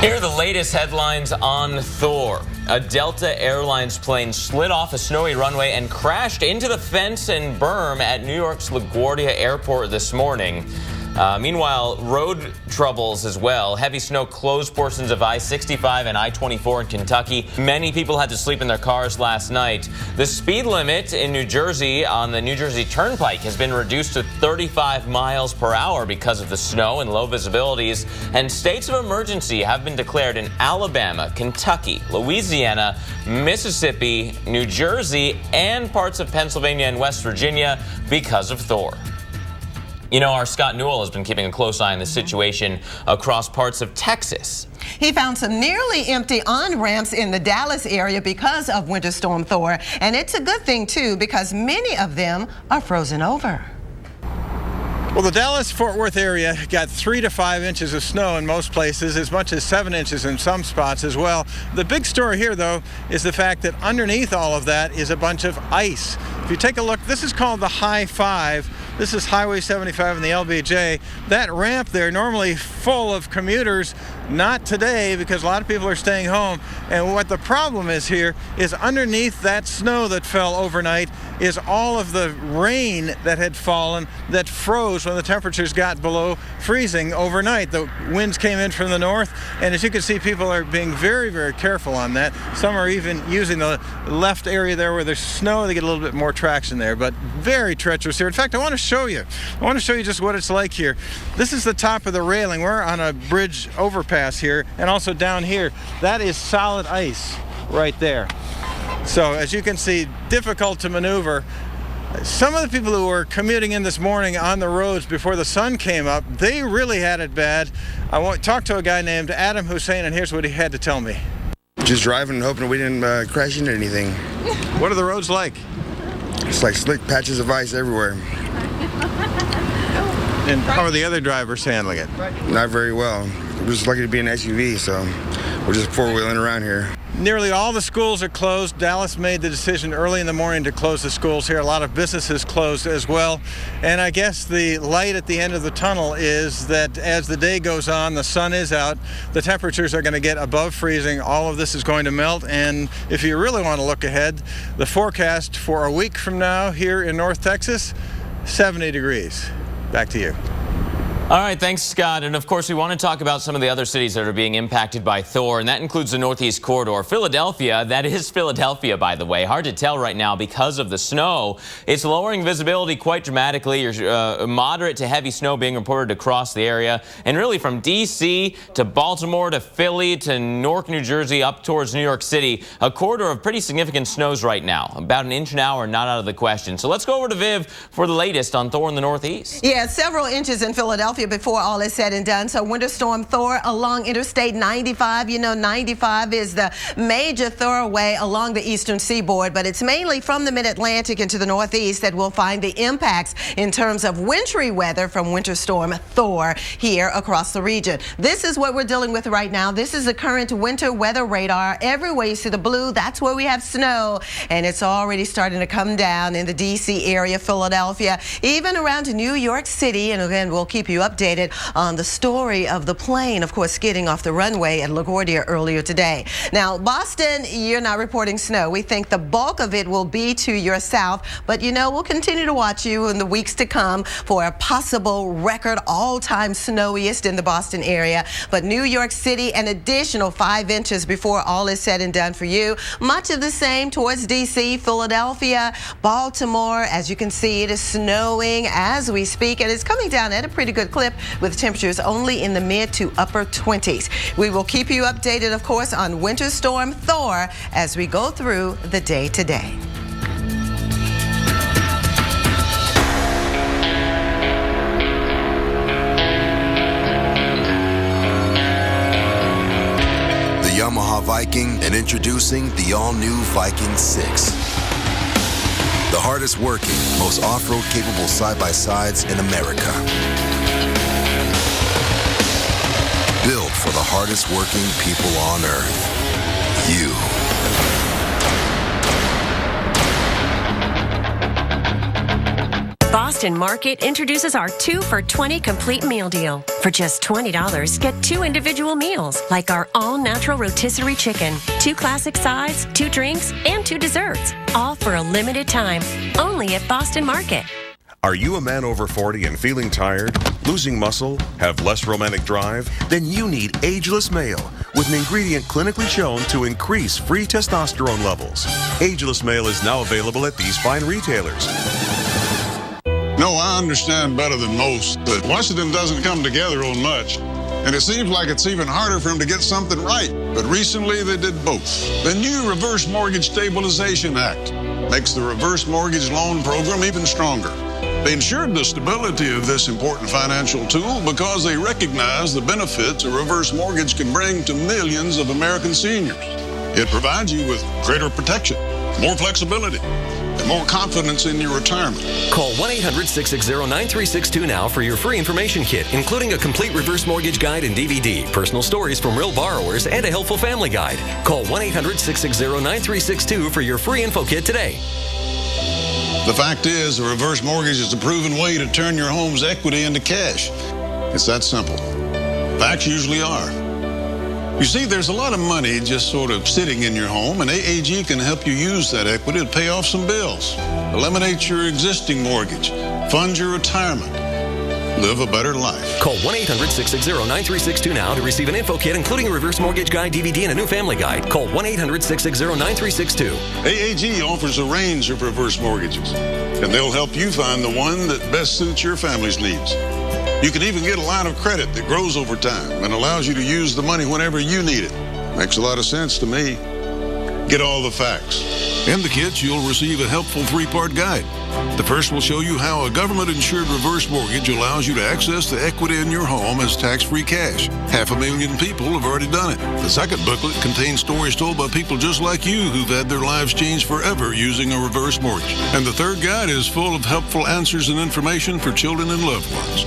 Speaker 1: Here are the latest headlines on Thor. A Delta Airlines plane slid off a snowy runway and crashed into the fence and berm at New York's LaGuardia Airport this morning. Meanwhile, road troubles as well. Heavy snow closed portions of I-65 and I-24 in Kentucky. Many people had to sleep in their cars last night. The speed limit in New Jersey on the New Jersey Turnpike has been reduced to 35 miles per hour because of the snow and low visibilities. And states of emergency have been declared in Alabama, Kentucky, Louisiana, Mississippi, New Jersey, and parts of Pennsylvania and West Virginia because of Thor. You know, our Scott Newell has been keeping a close eye on the situation across parts of Texas.
Speaker 13: He found some nearly empty on-ramps in the Dallas area because of Winter Storm Thor. And it's a good thing, too, because many of them are frozen over.
Speaker 24: Well, the Dallas-Fort Worth area got 3 to 5 inches of snow in most places, as much as 7 inches in some spots as well. The big story here, though, is the fact that underneath all of that is a bunch of ice. If you take a look, this is called the High 5. This is Highway 75 and the LBJ. That ramp there, normally full of commuters, not today because a lot of people are staying home. And what the problem is here is underneath that snow that fell overnight is all of the rain that had fallen that froze when the temperatures got below freezing overnight. The winds came in from the north, and as you can see, people are being very, very careful on that. Some are even using the left area there where there's snow. They get a little bit more traction there, but very treacherous here. In fact, I want to show you just what it's like here. This is the top of the railing. We're on a bridge overpass here, and also down here. That is solid ice right there. So as you can see, difficult to maneuver. Some of the people who were commuting in this morning on the roads before the sun came up, they really had it bad. I talked to a guy named Adam Hussein, and here's what he had to tell me.
Speaker 25: Just driving and hoping we didn't crash into anything.
Speaker 24: What are the roads like?
Speaker 25: It's like slick patches of ice everywhere.
Speaker 24: And how are the other drivers handling it?
Speaker 25: Not very well. We're just lucky to be an SUV, so we're just four-wheeling around here.
Speaker 24: Nearly all the schools are closed. Dallas made the decision early in the morning to close the schools here. A lot of businesses closed as well. And I guess the light at the end of the tunnel is that as the day goes on, the sun is out, the temperatures are going to get above freezing. All of this is going to melt. And if you really want to look ahead, the forecast for a week from now here in North Texas, 70 degrees. Back to you.
Speaker 1: All right, thanks, Scott. And of course, we want to talk about some of the other cities that are being impacted by Thor, and that includes the Northeast Corridor. Philadelphia, that is Philadelphia, by the way. Hard to tell right now because of the snow. It's lowering visibility quite dramatically. There's moderate to heavy snow being reported across the area. And really from D.C. to Baltimore to Philly to Newark, New Jersey, up towards New York City, a corridor of pretty significant snows right now. About an inch an hour, not out of the question. So let's go over to Viv for the latest on Thor in the Northeast.
Speaker 13: Yeah, several inches in Philadelphia before all is said and done. So Winter Storm Thor along Interstate 95. You know, 95 is the major thoroughway along the eastern seaboard, but it's mainly from the mid-Atlantic into the Northeast that we'll find the impacts in terms of wintry weather from Winter Storm Thor here across the region. This is what we're dealing with right now. This is the current winter weather radar. Everywhere you see the blue, that's where we have snow, and it's already starting to come down in the D.C. area, Philadelphia, even around New York City. And again, we'll keep you updated on the story of the plane, of course, skidding off the runway at LaGuardia earlier today. Now, Boston, you're not reporting snow. We think the bulk of it will be to your south, but you know, we'll continue to watch you in the weeks to come for a possible record all-time snowiest in the Boston area. But New York City, an additional 5 inches before all is said and done for you. Much of the same towards D.C., Philadelphia, Baltimore. As you can see, it is snowing as we speak, and it's coming down at a pretty good clip with temperatures only in the mid to upper 20s. We will keep you updated, of course, on Winter Storm Thor as we go through the day today.
Speaker 10: The Yamaha Viking, and introducing the all-new Viking 6. The hardest working, most off-road capable side-by-sides in America. Built for the hardest working people on earth. You.
Speaker 11: Boston Market introduces our 2 for $20 complete meal deal. For just $20, get 2 individual meals, like our all-natural rotisserie chicken, 2 classic sides, 2 drinks, and 2 desserts, all for a limited time, only at Boston Market.
Speaker 14: Are you a man over 40 and feeling tired, losing muscle, have less romantic drive? Then you need Ageless Male, with an ingredient clinically shown to increase free testosterone levels. Ageless Male is now available at these fine retailers.
Speaker 15: No, I understand better than most that Washington doesn't come together on much, and it seems like it's even harder for them to get something right. But recently they did both. The new Reverse Mortgage Stabilization Act makes the reverse mortgage loan program even stronger. They ensured the stability of this important financial tool because they recognize the benefits a reverse mortgage can bring to millions of American seniors. It provides you with greater protection, more flexibility, and more confidence in your retirement.
Speaker 30: Call 1-800-660-9362 now for your free information kit, including a complete reverse mortgage guide and DVD, personal stories from real borrowers, and a helpful family guide. Call 1-800-660-9362 for your free info kit today.
Speaker 15: The fact is, a reverse mortgage is a proven way to turn your home's equity into cash. It's that simple. Facts usually are. You see, there's a lot of money just sort of sitting in your home, and AAG can help you use that equity to pay off some bills, eliminate your existing mortgage, fund your retirement, live a better life.
Speaker 30: Call 1-800-660-9362 now to receive an info kit, including a reverse mortgage guide, DVD, and a new family guide. Call 1-800-660-9362.
Speaker 15: AAG offers a range of reverse mortgages, and they'll help you find the one that best suits your family's needs. You can even get a line of credit that grows over time and allows you to use the money whenever you need it. Makes a lot of sense to me. Get all the facts. In the kits, you'll receive a helpful 3-part guide. The first will show you how a government-insured reverse mortgage allows you to access the equity in your home as tax-free cash. 500,000 people have already done it. The second booklet contains stories told by people just like you who've had their lives changed forever using a reverse mortgage. And the third guide is full of helpful answers and information for children and loved ones.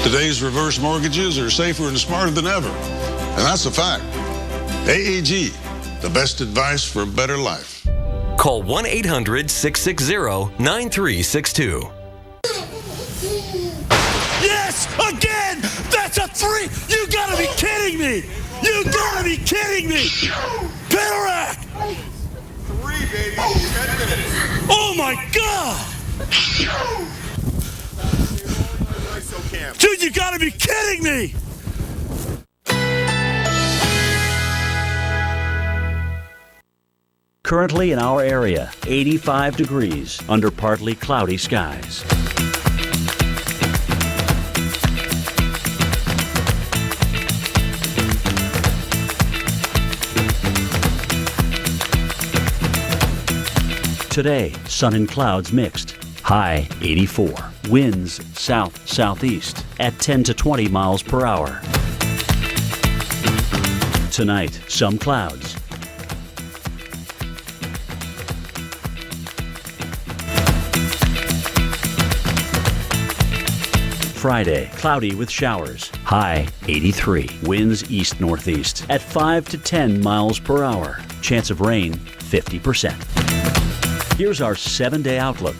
Speaker 15: Today's reverse mortgages are safer and smarter than ever. And that's a fact. AAG, the best advice for a better life.
Speaker 30: Call 1-800-660-9362.
Speaker 9: Yes! Again! That's a 3! You gotta be kidding me! You gotta be kidding me! Pentarak!
Speaker 16: 3, baby. 10 minutes.
Speaker 9: Oh my God!
Speaker 16: It's okay. am.
Speaker 9: Dude, you gotta be kidding me!
Speaker 8: Currently in our area, 85 degrees under partly cloudy skies. Today, sun and clouds mixed. High 84. Winds south-southeast at 10 to 20 miles per hour. Tonight, some clouds. Friday, cloudy with showers. High 83. Winds east-northeast at 5 to 10 miles per hour. Chance of rain 50%. Here's our 7-day outlook.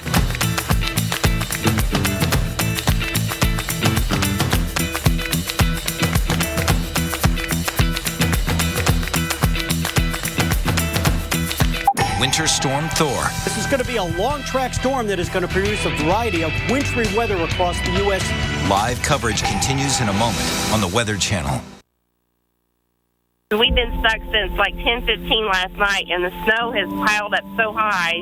Speaker 4: Winter Storm Thor.
Speaker 5: This is going to be a long track storm that is going to produce a variety of wintry weather across the U.S.
Speaker 4: Live coverage continues in a moment on the Weather Channel.
Speaker 12: We've been stuck since like 10:15 last night, and the snow has piled up so high.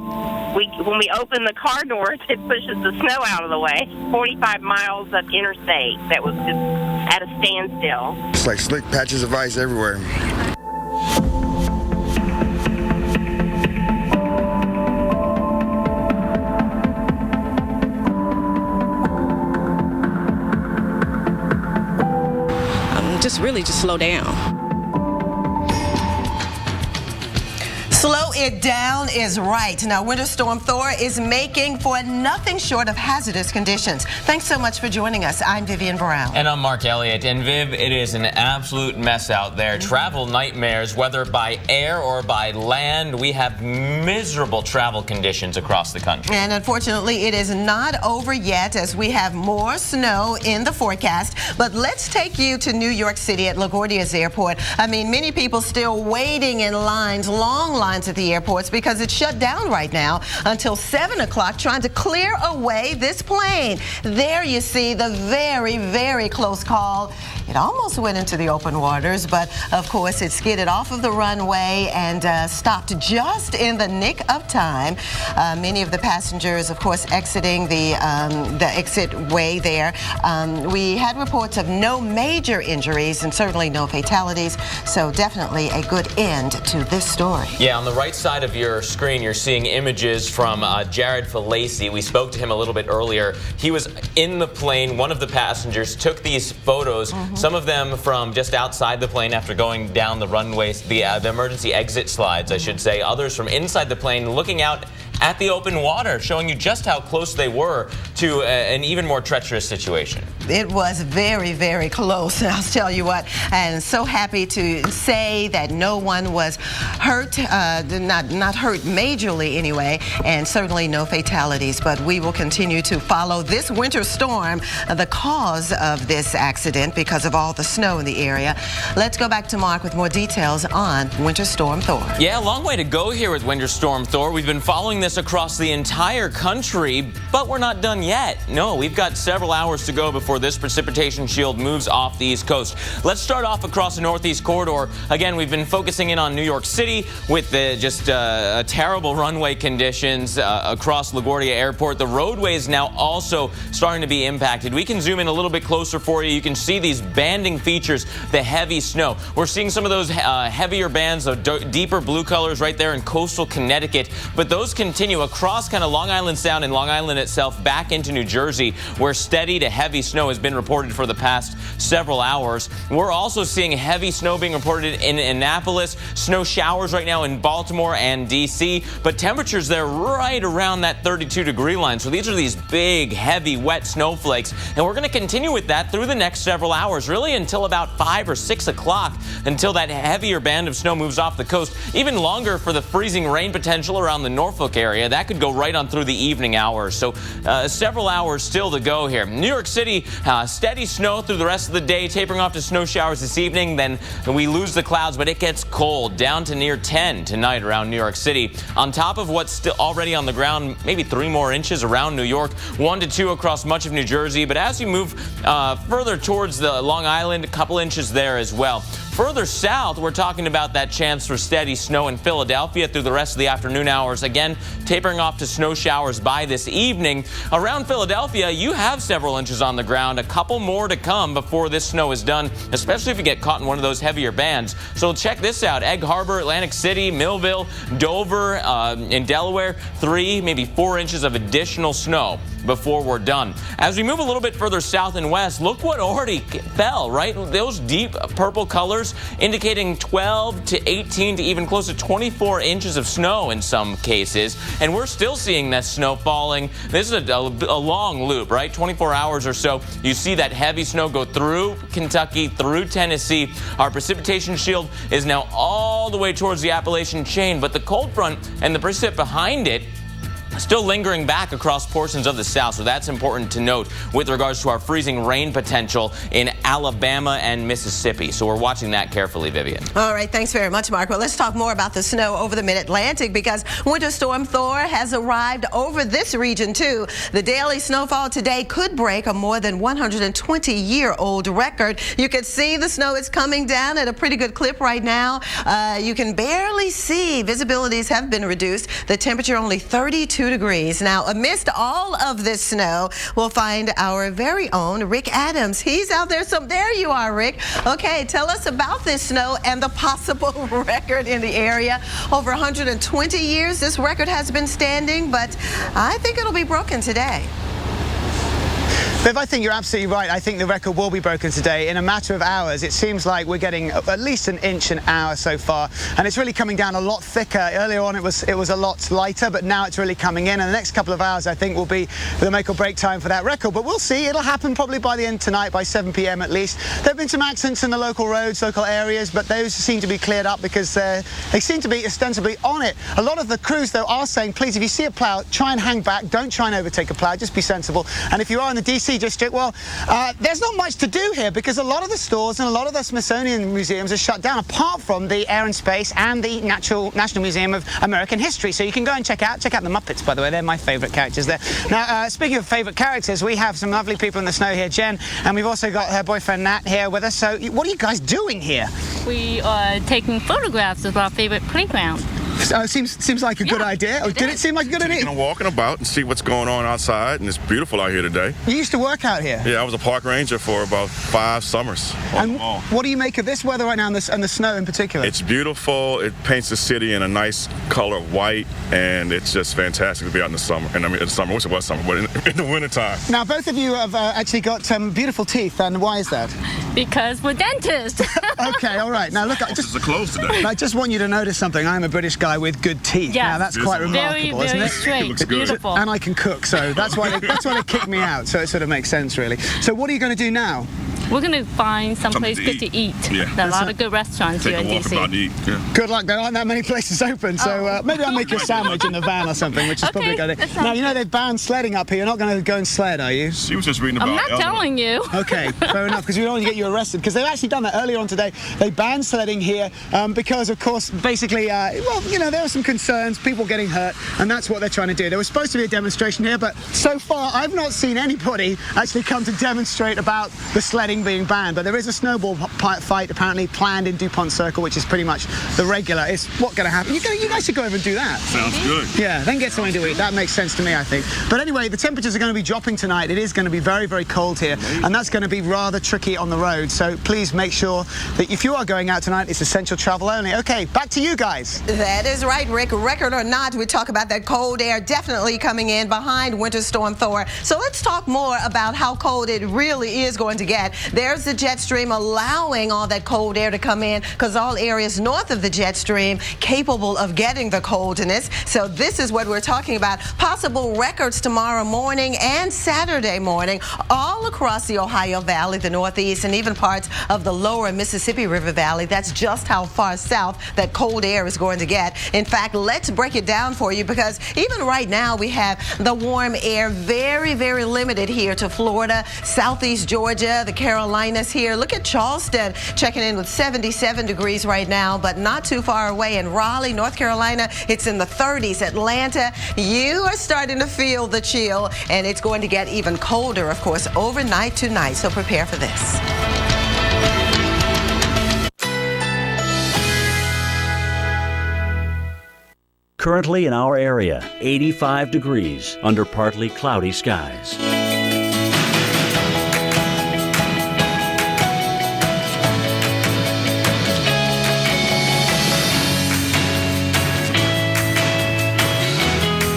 Speaker 12: When we open the car doors, it pushes the snow out of the way. 45 miles of interstate that was just at a standstill.
Speaker 25: It's like slick patches of ice everywhere.
Speaker 17: Just slow down.
Speaker 13: Slow it down is right. Now, Winter Storm Thor is making for nothing short of hazardous conditions. Thanks so much for joining us. I'm Vivian Brown.
Speaker 1: And I'm Mark Elliott. And Viv, it is an absolute mess out there. Travel nightmares, whether by air or by land. We have miserable travel conditions across the country.
Speaker 13: And unfortunately, it is not over yet as we have more snow in the forecast. But let's take you to New York City at LaGuardia's airport. I mean, many people still waiting in lines, long lines at the airports because it's shut down right now until 7 o'clock trying to clear away this plane. There you see the very, very close call. It almost went into the open waters, but of course it skidded off of the runway and stopped just in the nick of time. Many of the passengers, of course, exiting the exit way there. We had reports of no major injuries and certainly no fatalities, so definitely a good end to this story.
Speaker 1: Yeah, on the right side of your screen, you're seeing images from Jared Falacy. We spoke to him a little bit earlier. He was in the plane. One of the passengers took these photos. Some of them from just outside the plane after going down the runways, the emergency exit slides, I should say. Others from inside the plane looking out at the open water, showing you just how close they were to an even more treacherous situation.
Speaker 13: It was very, very close, I'll tell you what. And so happy to say that no one was hurt, not hurt majorly anyway, and certainly no fatalities. But we will continue to follow this winter storm, the cause of this accident because of all the snow in the area. Let's go back to Mark with more details on Winter Storm Thor.
Speaker 1: Yeah, a long way to go here with Winter Storm Thor. We've been following this across the entire country, but we're not done yet. No, we've got several hours to go before this precipitation shield moves off the East Coast. Let's start off across the Northeast corridor. Again, we've been focusing in on New York City with the terrible runway conditions across LaGuardia Airport. The roadway is now also starting to be impacted. We can zoom in a little bit closer for you. You can see these banding features, the heavy snow. We're seeing some of those heavier bands of deeper blue colors right there in coastal Connecticut, but those continue across kind of Long Island Sound and Long Island itself back into New Jersey, where steady to heavy snow has been reported for the past several hours. We're also seeing heavy snow being reported in Annapolis, snow showers right now in Baltimore and D.C., but temperatures there right around that 32-degree line. So these are these big, heavy, wet snowflakes, and we're going to continue with that through the next several hours, really until about 5 or 6 o'clock, until that heavier band of snow moves off the coast. Even longer for the freezing rain potential around the Norfolk area. That could go right on through the evening hours. So several hours still to go here. New York City Steady snow through the rest of the day, tapering off to snow showers this evening. Then we lose the clouds, but it gets cold, down to near 10 tonight around New York City. On top of what's still already on the ground, maybe 3 more inches around New York, 1 to 2 across much of New Jersey. But as you move further towards the Long Island, a couple inches there as well. Further south, we're talking about that chance for steady snow in Philadelphia through the rest of the afternoon hours. Again, tapering off to snow showers by this evening. Around Philadelphia, you have several inches on the ground, a couple more to come before this snow is done, especially if you get caught in one of those heavier bands. So check this out. Egg Harbor, Atlantic City, Millville, Dover, in Delaware, 3, maybe 4 inches of additional snow before we're done. As we move a little bit further south and west, look what already fell, right? Those deep purple colors indicating 12 to 18 to even close to 24 inches of snow in some cases. And we're still seeing that snow falling. This is a long loop, right? 24 hours or so. You see that heavy snow go through Kentucky, through Tennessee. Our precipitation shield is now all the way towards the Appalachian chain, but the cold front and the precip behind it still lingering back across portions of the south, so that's important to note with regards to our freezing rain potential in Alabama and Mississippi. So we're watching that carefully, Vivian.
Speaker 13: All right, thanks very much, Mark. Well, let's talk more about the snow over the mid-Atlantic because Winter Storm Thor has arrived over this region too. The daily snowfall today could break a more than 120-year-old record. You can see the snow is coming down at a pretty good clip right now. You can barely see. Visibilities have been reduced. The temperature only 32 degrees. Now, amidst all of this snow, we'll find our very own Rick Adams. He's out there. So there you are, Rick. Okay, tell us about this snow and the possible record in the area. Over 120 years, this record has been standing, but I think it'll be broken today.
Speaker 2: Viv, I think you're absolutely right. I think the record will be broken today in a matter of hours. It seems like we're getting at least an inch an hour so far, and it's really coming down a lot thicker. Earlier on, it was a lot lighter, but now it's really coming in. And the next couple of hours, I think, will be the make or break time for that record. But we'll see. It'll happen probably by the end tonight, by 7 p.m. at least. There have been some accidents in the local roads, local areas, but those seem to be cleared up because they seem to be ostensibly on it. A lot of the crews, though, are saying, please, if you see a plow, try and hang back. Don't try and overtake a plow. Just be sensible. And if you are in the DC district, well, there's not much to do here because a lot of the stores and a lot of the Smithsonian museums are shut down, apart from the Air and Space and the National Museum of American History. So you can go and check out the Muppets, by the way. They're my favourite characters there. Now, speaking of favourite characters, we have some lovely people in the snow here, Jen, and we've also got her boyfriend Nat here with us. So what are you guys doing here?
Speaker 18: We are taking photographs of our favourite playground.
Speaker 2: Seems like a good idea. Or did it seem like a good idea?
Speaker 14: I'm walking about and see what's going on outside, and it's beautiful out here today.
Speaker 2: You used to work out here?
Speaker 14: Yeah, I was a park ranger for about 5 summers.
Speaker 2: And what do you make of this weather right now and the snow in particular?
Speaker 14: It's beautiful. It paints the city in a nice color of white, and it's just fantastic to be out in the summer. And I mean, in the summer, I wish it was summer, but in the wintertime.
Speaker 2: Now, both of you have actually got beautiful teeth, and why is that?
Speaker 18: Because we're dentists.
Speaker 2: Okay, all right. Now, look, I just want you to notice something. I'm a British guy with good teeth.
Speaker 18: Yes.
Speaker 2: Now, that's quite remarkable, isn't it?
Speaker 18: Very straight, beautiful.
Speaker 2: And I can cook, so that's why they kicked me out. So it sort of makes sense, really. So what are you going to do now?
Speaker 18: We're going to find someplace good to eat. Yeah. There are a lot of good restaurants here in D.C.
Speaker 2: Good luck. There aren't that many places open, so maybe I'll make you a sandwich in the van or something, which is probably a good idea. Now, you know they've banned sledding up here. You're not going to go and sled, are you?
Speaker 14: She was just reading about
Speaker 18: I'm not telling you.
Speaker 2: Okay, fair enough, because we don't want to get you arrested, because they've actually done that earlier on today. They banned sledding here because, of course, basically, well, you know, there were some concerns, people getting hurt, and that's what they're trying to do. There was supposed to be a demonstration here, but so far I've not seen anybody actually come to demonstrate about the sledding being banned. But there is a snowball fight apparently planned in DuPont Circle, which is pretty much the regular. It's what's going to happen. You guys should go over and do that.
Speaker 14: Sounds good.
Speaker 2: Yeah, then get something to eat. That makes sense to me, I think. But anyway, the temperatures are going to be dropping tonight. It is going to be very, very cold here, and that's going to be rather tricky on the road. So please make sure that if you are going out tonight, it's essential travel only. Okay, back to you guys.
Speaker 13: That is right, Rick. Record or not, we talk about that cold air definitely coming in behind Winter Storm Thor. So let's talk more about how cold it really is going to get. There's the jet stream allowing all that cold air to come in, because all areas north of the jet stream capable of getting the coldness. So this is what we're talking about. Possible records tomorrow morning and Saturday morning all across the Ohio Valley, the Northeast, and even parts of the lower Mississippi River Valley. That's just how far south that cold air is going to get. In fact, let's break it down for you, because even right now we have the warm air very, very limited here to Florida, southeast Georgia, the Carolinas here. Look at Charleston checking in with 77 degrees right now, but not too far away in Raleigh, North Carolina. It's in the 30s. Atlanta, you are starting to feel the chill, and it's going to get even colder, of course, overnight tonight. So prepare for this.
Speaker 8: Currently in our area, 85 degrees under partly cloudy skies.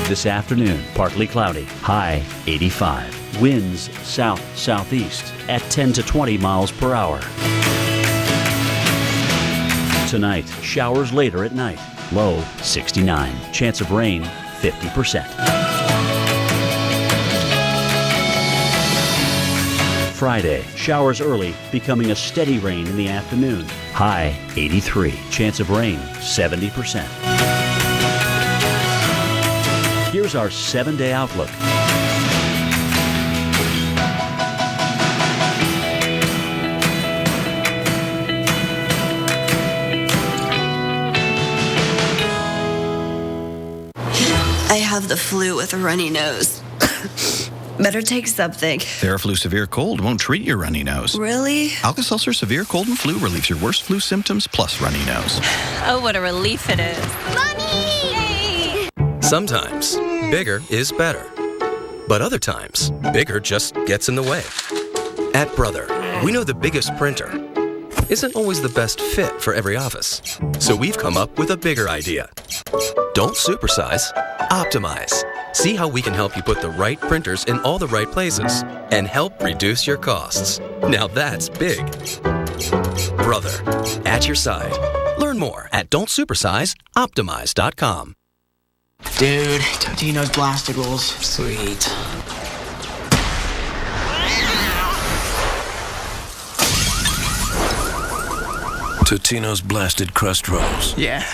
Speaker 8: This afternoon, partly cloudy, high 85. Winds south-southeast at 10 to 20 miles per hour. Tonight, showers later at night, low 69. Chance of rain 50%. Friday, showers early, becoming a steady rain in the afternoon, high 83. Chance of rain 70%. Here's our 7-day outlook.
Speaker 6: I have the flu with a runny nose. Better take something.
Speaker 4: Theraflu Severe Cold won't treat your runny nose.
Speaker 6: Really?
Speaker 4: Alka-Seltzer Severe Cold and Flu relieves your worst flu symptoms plus runny nose.
Speaker 18: Oh, what a relief it is.
Speaker 19: Sometimes, bigger is better. But other times, bigger just gets in the way. At Brother, we know the biggest printer isn't always the best fit for every office. So we've come up with a bigger idea. Don't supersize, optimize. See how we can help you put the right printers in all the right places and help reduce your costs. Now that's big. Brother, at your side. Learn more at don'tsupersizeoptimize.com.
Speaker 20: Dude, Totino's blasted rolls. Sweet.
Speaker 21: Totino's blasted crust rolls.
Speaker 20: Yeah.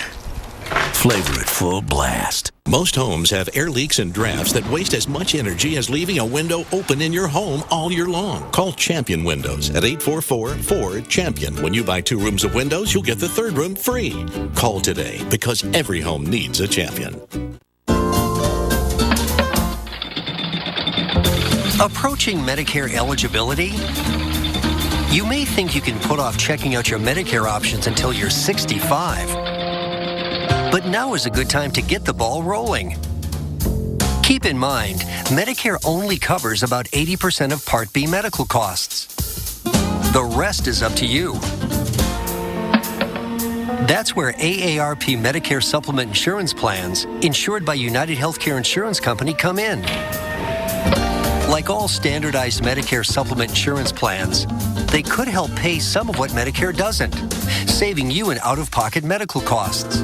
Speaker 21: Flavor it full blast. Most homes have air leaks and drafts that waste as much energy as leaving a window open in your home all year long. Call Champion Windows at 844-4CHAMPION. When you buy 2 rooms of windows, you'll get the 3rd room free. Call today, because every home needs a champion.
Speaker 22: Approaching Medicare eligibility? You may think you can put off checking out your Medicare options until you're 65. But now is a good time to get the ball rolling. Keep in mind, Medicare only covers about 80% of Part B medical costs. The rest is up to you. That's where AARP Medicare Supplement Insurance Plans, insured by United Healthcare Insurance Company, come in. Like all standardized Medicare supplement insurance plans, they could help pay some of what Medicare doesn't, saving you in out-of-pocket medical costs.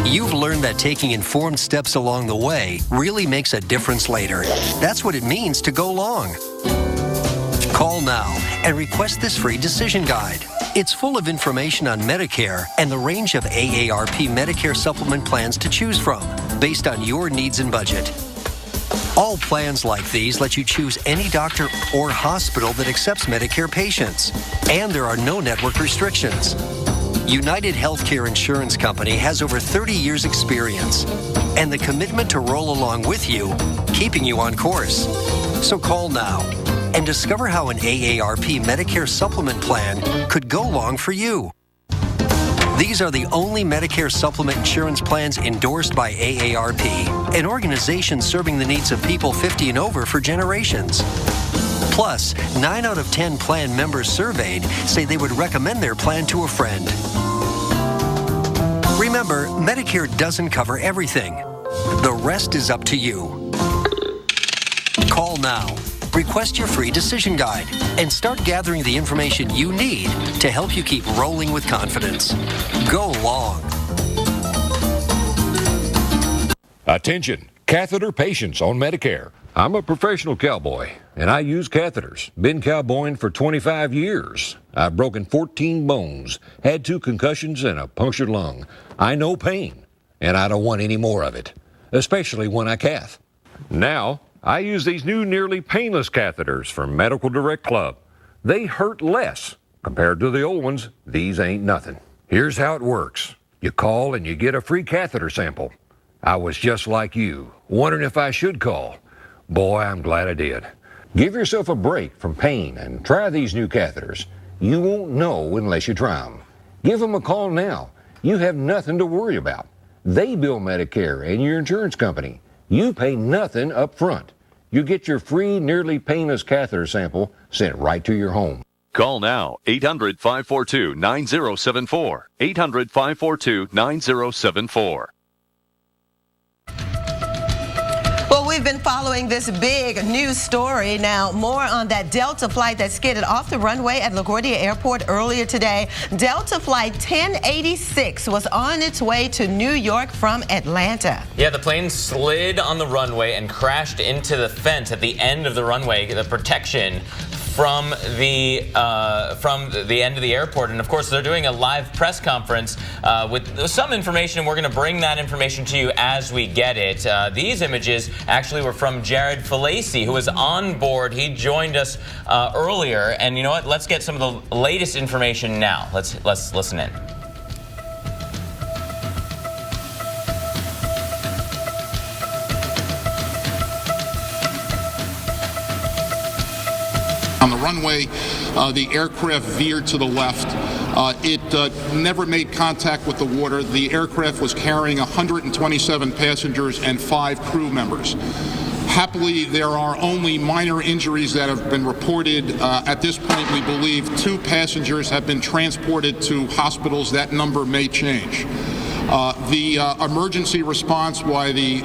Speaker 22: You've learned that taking informed steps along the way really makes a difference later. That's what it means to go long. Call now and request this free decision guide. It's full of information on Medicare and the range of AARP Medicare supplement plans to choose from, based on your needs and budget. All plans like these let you choose any doctor or hospital that accepts Medicare patients, and there are no network restrictions. United Healthcare Insurance Company has over 30 years experience and the commitment to roll along with you, keeping you on course. So call now and discover how an AARP Medicare supplement plan could go long for you. These are the only Medicare supplement insurance plans endorsed by AARP, an organization serving the needs of people 50 and over for generations. Plus, 9 out of 10 plan members surveyed say they would recommend their plan to a friend. Remember, Medicare doesn't cover everything. The rest is up to you. Call now. request your free decision guide and start gathering the information you need to help you keep rolling with confidence. Go long.
Speaker 3: Attention, catheter patients on Medicare. I'm a professional cowboy, and I use catheters. Been cowboying for 25 years. I've broken 14 bones, had 2 concussions, and a punctured lung. I know pain, and I don't want any more of it, especially when I cath. Now, I use these new nearly painless catheters from Medical Direct Club. They hurt less. Compared to the old ones, these ain't nothing. Here's how it works. You call and you get a free catheter sample. I was just like you, wondering if I should call. Boy, I'm glad I did. Give yourself a break from pain and try these new catheters. You won't know unless you try them. Give them a call now. You have nothing to worry about. They bill Medicare and your insurance company. You pay nothing up front. You get your free nearly painless catheter sample sent right to your home.
Speaker 7: Call now, 800-542-9074. 800-542-9074.
Speaker 13: Well, we've been following this big news story. Now, more on that Delta flight that skidded off the runway at LaGuardia Airport earlier today. Delta flight 1086 was on its way to New York from Atlanta.
Speaker 1: Yeah, the plane slid on the runway and crashed into the fence at the end of the runway, the protection from the end of the airport. And of course, they're doing a live press conference with some information. We're going to bring that information to you as we get it. These images actually were from Jared Falacy, who was on board. He joined us earlier. And you know what? Let's get some of the latest information now. Let's listen in.
Speaker 10: On the runway, the aircraft veered to the left. It never made contact with the water. The aircraft was carrying 127 passengers and 5 crew members. Happily, there are only minor injuries that have been reported. At this point, we believe 2 passengers have been transported to hospitals. That number may change. The emergency response by the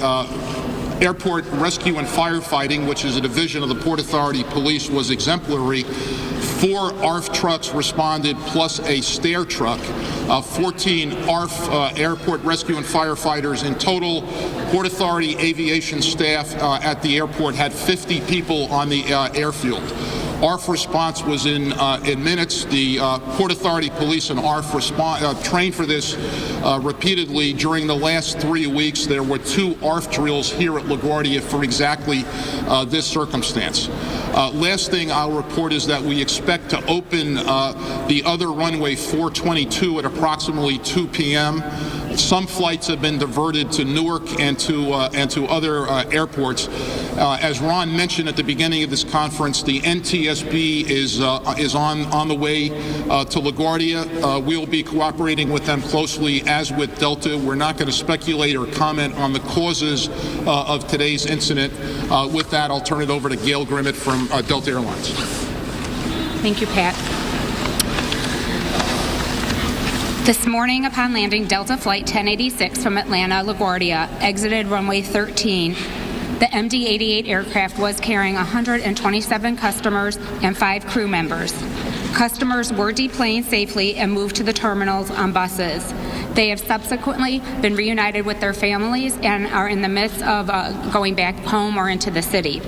Speaker 10: Airport Rescue and Firefighting, which is a division of the Port Authority Police, was exemplary. 4 ARF trucks responded, plus a stair truck. 14 ARF Airport Rescue and Firefighters in total. Port Authority aviation staff at the airport had 50 people on the airfield. ARF response was in minutes. The Port Authority Police and ARF trained for this repeatedly. During the last 3 weeks, there were 2 ARF drills here at LaGuardia for exactly this circumstance. Last thing I'll report is that we expect to open the other runway 422 at approximately 2 p.m. Some flights have been diverted to Newark and to other airports. As Ron mentioned at the beginning of this conference, the NTSB is on the way to LaGuardia. We'll be cooperating with them closely, as with Delta. We're not going to speculate or comment on the causes of today's incident. With that, I'll turn it over to Gail Grimmett from Delta Airlines.
Speaker 11: Thank you, Pat. This morning, upon landing, Delta Flight 1086 from Atlanta, LaGuardia exited runway 13. The MD-88 aircraft was carrying 127 customers and 5 crew members. Customers were deplaned safely and moved to the terminals on buses. They have subsequently been reunited with their families and are in the midst of going back home or into the city.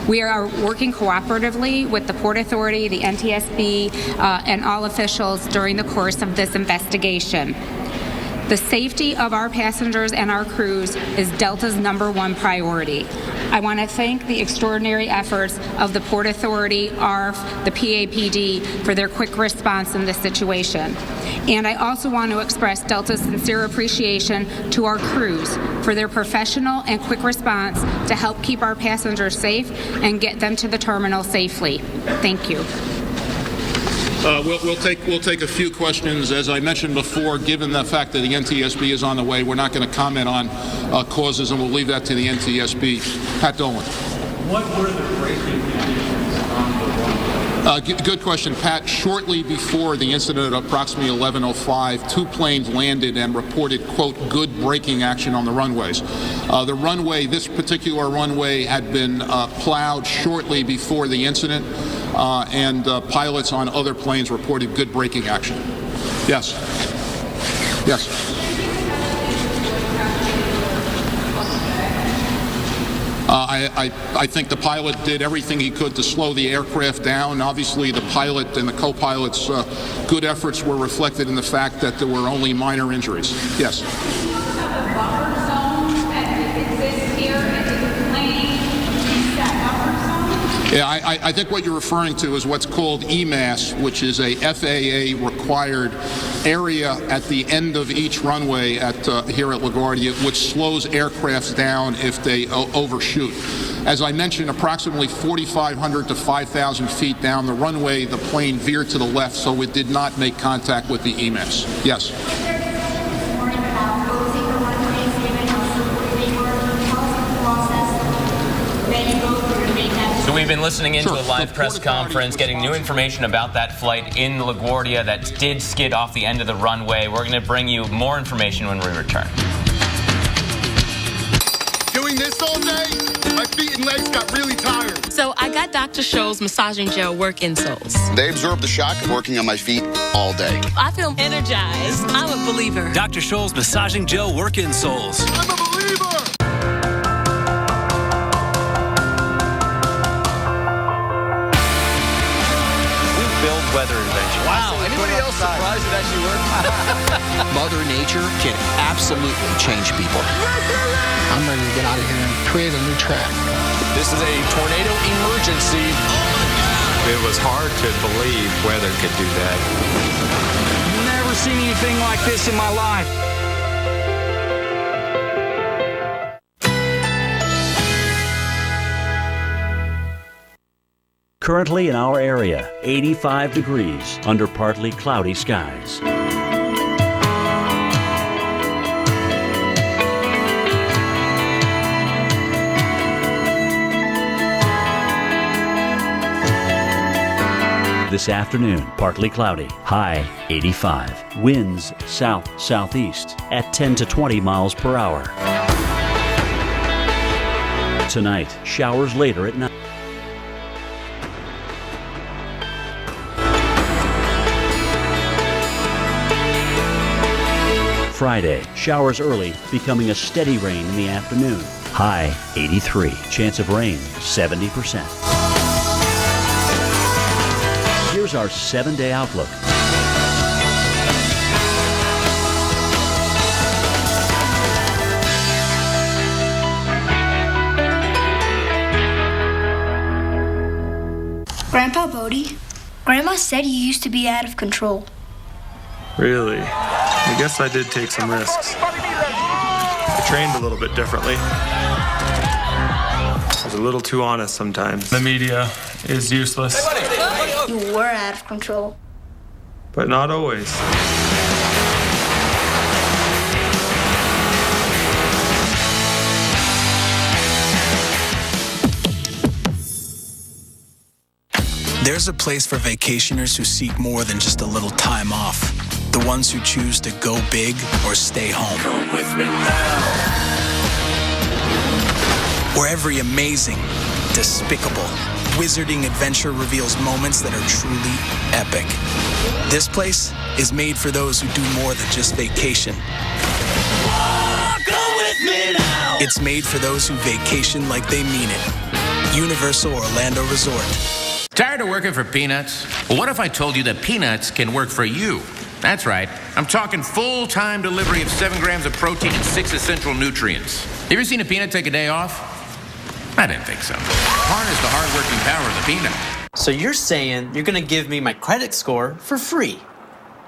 Speaker 11: We are working cooperatively with the Port Authority, the NTSB, and all officials during the course of this investigation. The safety of our passengers and our crews is Delta's #1 priority. I want to thank the extraordinary efforts of the Port Authority, ARF, the PAPD for their quick response in this situation. And I also want to express Delta's sincere appreciation to our crews for their professional and quick response to help keep our passengers safe and get them to the terminal safely. Thank you.
Speaker 10: We'll take a few questions. As I mentioned before, given the fact that the NTSB is on the way, we're not going to comment on causes, and we'll leave that to the NTSB. Pat Dolan.
Speaker 23: What were the braking conditions on the
Speaker 10: Good question, Pat. Shortly before the incident at approximately 11:05, 2 planes landed and reported, quote, good braking action on the runways. The runway, this particular runway, had been plowed shortly before the incident, and pilots on other planes reported good braking action. Yes. Yes. I think the pilot did everything he could to slow the aircraft down. Obviously, the pilot and the co-pilot's good efforts were reflected in the fact that there were only minor injuries. Yes. Yeah, I think what you're referring to is what's called EMAS, which is a FAA-required area at the end of each runway here at LaGuardia, which slows aircrafts down if they overshoot. As I mentioned, approximately 4,500 to 5,000 feet down the runway, the plane veered to the left, so it did not make contact with the EMAS. Yes.
Speaker 1: So we've been listening into a live press conference, getting new information about that flight in LaGuardia that did skid off the end of the runway. We're going to bring you more information when we return.
Speaker 7: Doing this all day, my feet and legs got really tired.
Speaker 17: So I got Dr. Scholl's massaging gel work insoles.
Speaker 7: They absorbed the shock of working on my feet all day.
Speaker 17: I feel energized. I'm a believer.
Speaker 15: Dr. Scholl's massaging gel work insoles.
Speaker 7: I'm a believer.
Speaker 15: Weather invention.
Speaker 20: Wow, anybody else surprised it actually worked? Mother Nature can absolutely change people.
Speaker 16: I'm ready to get out of here and create a new track.
Speaker 15: This is a tornado emergency. Oh my God! It was hard to believe weather could do that.
Speaker 23: Never seen anything like this in my life.
Speaker 8: Currently in our area, 85 degrees under partly cloudy skies. This afternoon, partly cloudy, high 85. Winds south-southeast at 10 to 20 miles per hour. Tonight, showers later at night. Friday, showers early, becoming a steady rain in the afternoon. High 83. Chance of rain 70%. Here's our 7-day outlook.
Speaker 24: Grandpa Bodie, Grandma said you used to be out of control.
Speaker 26: Really? I guess I did take some risks. I trained a little bit differently. I was a little too honest sometimes. The media is useless.
Speaker 24: You were out of control.
Speaker 26: But not always.
Speaker 20: There's a place for vacationers who seek more than just a little time off. The ones who choose to go big or stay home. Come with me now. Where every amazing, despicable, wizarding adventure reveals moments that are truly epic. This place is made for those who do more than just vacation. Go with me now. It's made for those who vacation like they mean it. Universal Orlando Resort.
Speaker 27: Tired of working for peanuts? Well, what if I told you that peanuts can work for you? That's right. I'm talking full-time delivery of 7 grams of protein and 6 essential nutrients. You ever seen a peanut take a day off? I didn't think so. Harness the hard-working power of the peanut.
Speaker 20: So you're saying you're gonna give me my credit score for free,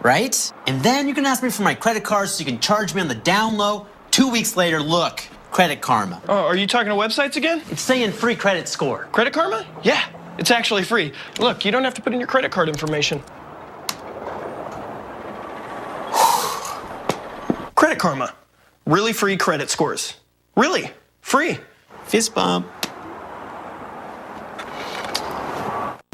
Speaker 20: right? And then you're gonna ask me for my credit card so you can charge me on the down low. 2 weeks later, look, Credit Karma.
Speaker 28: Oh, are you talking to websites again?
Speaker 20: It's saying free credit score.
Speaker 28: Credit Karma? Yeah, it's actually free. Look, you don't have to put in your credit card information. Credit Karma. Really free credit scores. Really free.
Speaker 20: Fist bump.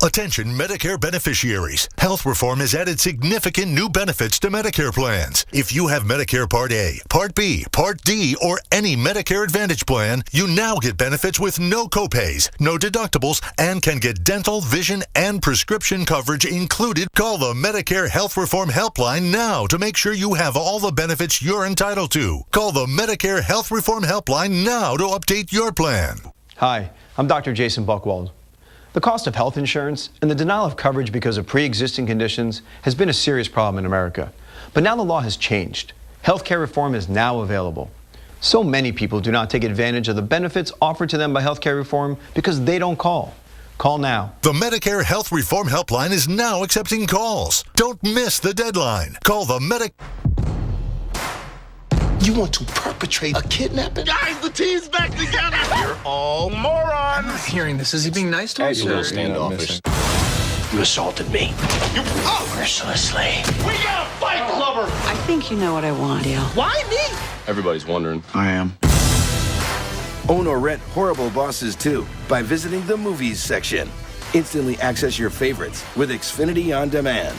Speaker 2: Attention Medicare beneficiaries. Health reform has added significant new benefits to Medicare plans. If you have Medicare Part A, Part B, Part D, or any Medicare Advantage plan, you now get benefits with no copays, no deductibles, and can get dental, vision, and prescription coverage included. Call the Medicare Health Reform Helpline now to make sure you have all the benefits you're entitled to. Call the Medicare Health Reform Helpline now to update your plan.
Speaker 28: Hi, I'm Dr. Jason Buchwald. The cost of health insurance and the denial of coverage because of pre-existing conditions has been a serious problem in America. But now the law has changed. Healthcare reform is now available. So many people do not take advantage of the benefits offered to them by healthcare reform because they don't call. Call now.
Speaker 2: The Medicare Health Reform Helpline is now accepting calls. Don't miss the deadline. Call the
Speaker 7: You want to perpetrate a kidnapping? Guys, the team's back together. You're all morons.
Speaker 28: I'm not hearing this. Is he being nice to us?
Speaker 7: He's a little standoffish.
Speaker 28: You assaulted me. Mercilessly.
Speaker 7: We got a fight clubber.
Speaker 4: I think you know what I want, Dale.
Speaker 7: Why me?
Speaker 15: Everybody's wondering.
Speaker 28: I am.
Speaker 5: Own or rent Horrible Bosses 2 by visiting the movies section. Instantly access your favorites with Xfinity On Demand.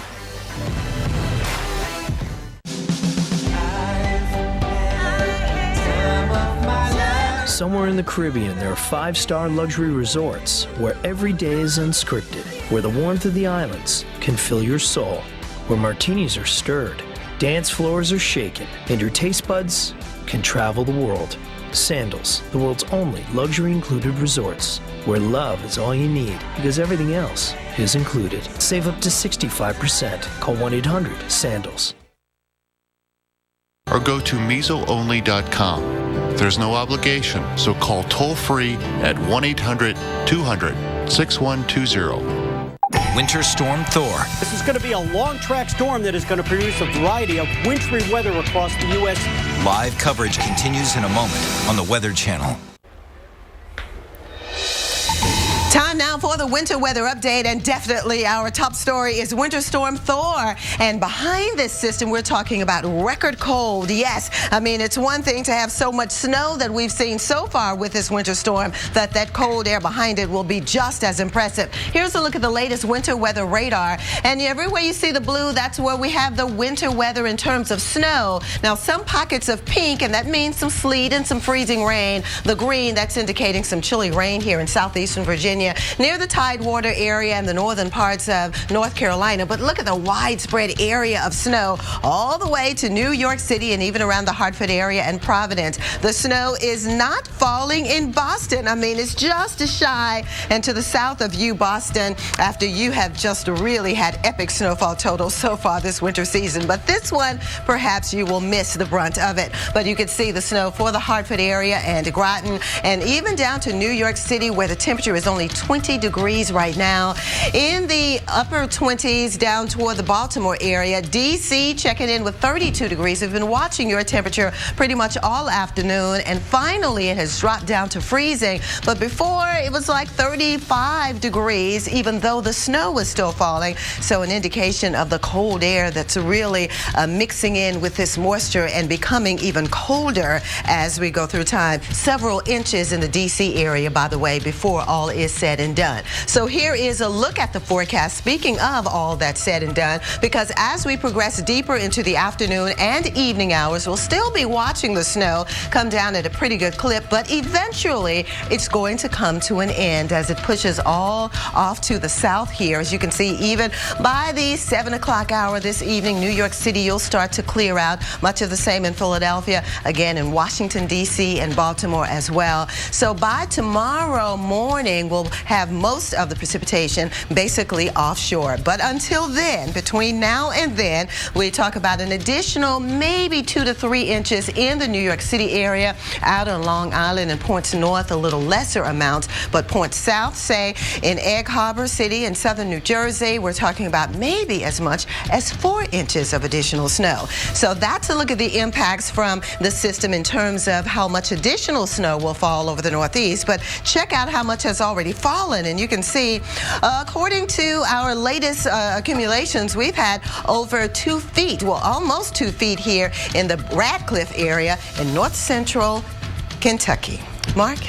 Speaker 6: Somewhere in the Caribbean, there are 5-star luxury resorts where every day is unscripted, where the warmth of the islands can fill your soul, where martinis are stirred, dance floors are shaken, and your taste buds can travel the world. Sandals, the world's only luxury-included resorts, where love is all you need because everything else is included. Save up to 65%. Call 1-800-SANDALS.
Speaker 9: Or go to mesoonly.com. There's no obligation, so call toll-free at 1-800-200-6120.
Speaker 12: Winter Storm Thor.
Speaker 14: This is going to be a long-track storm that is going to produce a variety of wintry weather across the U.S.
Speaker 12: Live coverage continues in a moment on the Weather Channel.
Speaker 13: Time now for the winter weather update, and definitely our top story is Winter Storm Thor. And behind this system, we're talking about record cold. Yes, I mean, it's one thing to have so much snow that we've seen so far with this winter storm that cold air behind it will be just as impressive. Here's a look at the latest winter weather radar. And everywhere you see the blue, that's where we have the winter weather in terms of snow. Now, some pockets of pink, and that means some sleet and some freezing rain. The green, that's indicating some chilly rain here in southeastern Virginia, near the Tidewater area and the northern parts of North Carolina. But look at the widespread area of snow all the way to New York City and even around the Hartford area and Providence. The snow is not falling in Boston. I mean, it's just a shy and to the south of you, Boston, after you have just really had epic snowfall totals so far this winter season. But this one, perhaps you will miss the brunt of it. But you can see the snow for the Hartford area and Groton and even down to New York City, where the temperature is only 20 degrees right now. In the upper 20s down toward the Baltimore area. D.C. checking in with 32 degrees. We've been watching your temperature pretty much all afternoon, and finally it has dropped down to freezing. But before, it was like 35 degrees, even though the snow was still falling. So an indication of the cold air that's really mixing in with this moisture and becoming even colder as we go through time. Several inches in the D.C. area, by the way, before all is said and done. So here is a look at the forecast, speaking of all that's said and done, because as we progress deeper into the afternoon and evening hours, we'll still be watching the snow come down at a pretty good clip, but eventually it's going to come to an end as it pushes all off to the south here. As you can see, even by the 7 o'clock hour this evening, New York City, you'll start to clear out. Much of the same in Philadelphia, again in Washington, D.C. and Baltimore as well. So by tomorrow morning, we'll have most of the precipitation basically offshore. But until then, between now and then, we talk about an additional maybe 2 to 3 inches in the New York City area, out on Long Island and points north, a little lesser amounts, but points south, say in Egg Harbor City in southern New Jersey, we're talking about maybe as much as 4 inches of additional snow. So that's a look at the impacts from the system in terms of how much additional snow will fall over the Northeast. But check out how much has already fallen, and you can see, according to our latest accumulations, we've had over 2 feet, well, almost 2 feet here in the Radcliffe area in north central Kentucky. Mark?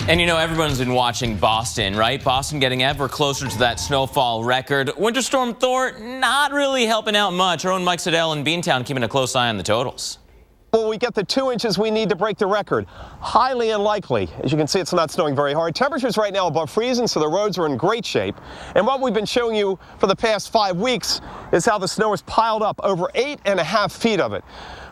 Speaker 1: And you know, everyone's been watching Boston, right? Boston getting ever closer to that snowfall record. Winter Storm Thor not really helping out much. Our own Mike Siddell in Beantown keeping a close eye on the totals.
Speaker 3: Will we get the 2 inches we need to break the record? Highly unlikely. As you can see, it's not snowing very hard. Temperatures right now above freezing, so the roads are in great shape. And what we've been showing you for the past 5 weeks is how the snow is piled up, over 8.5 feet of it.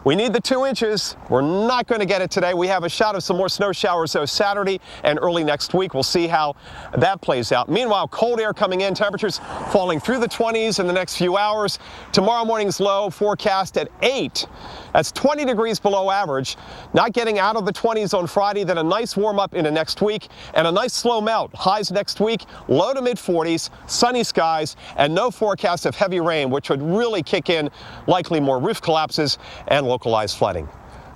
Speaker 3: We need the 2 inches. We're not going to get it today. We have a shot of some more snow showers, though, Saturday and early next week. We'll see how that plays out. Meanwhile, cold air coming in, temperatures falling through the 20s in the next few hours. Tomorrow morning's low forecast at 8. That's 20 degrees below average. Not getting out of the 20s on Friday, then a nice warm up into next week and a nice slow melt. Highs next week, low to mid 40s, sunny skies, and no forecast of heavy rain, which would really kick in likely more roof collapses and localized flooding.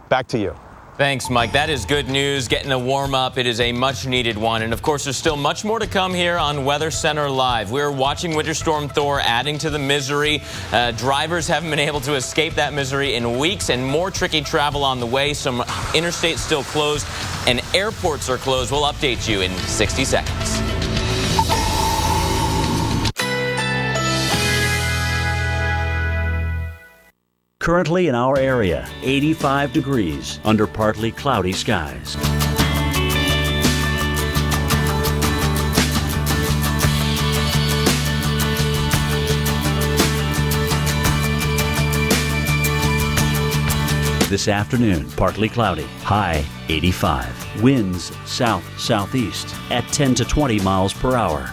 Speaker 3: Back to you.
Speaker 1: Thanks, Mike. That is good news. Getting a warm up. It is a much needed one. And of course, there's still much more to come here on Weather Center Live. We're watching Winter Storm Thor adding to the misery. Drivers haven't been able to escape that misery in weeks, and more tricky travel on the way. Some interstates still closed and airports are closed. We'll update you in 60 seconds.
Speaker 8: Currently in our area, 85 degrees under partly cloudy skies. This afternoon, partly cloudy, high 85. Winds south-southeast at 10 to 20 miles per hour.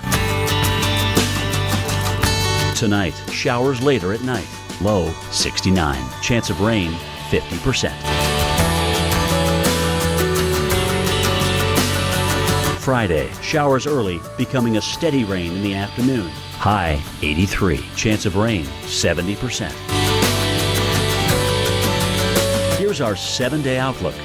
Speaker 8: Tonight, showers later at night. Low 69. Chance of rain 50%. Friday, showers early, becoming a steady rain in the afternoon. High 83. Chance of rain 70%. Here's our 7-day outlook.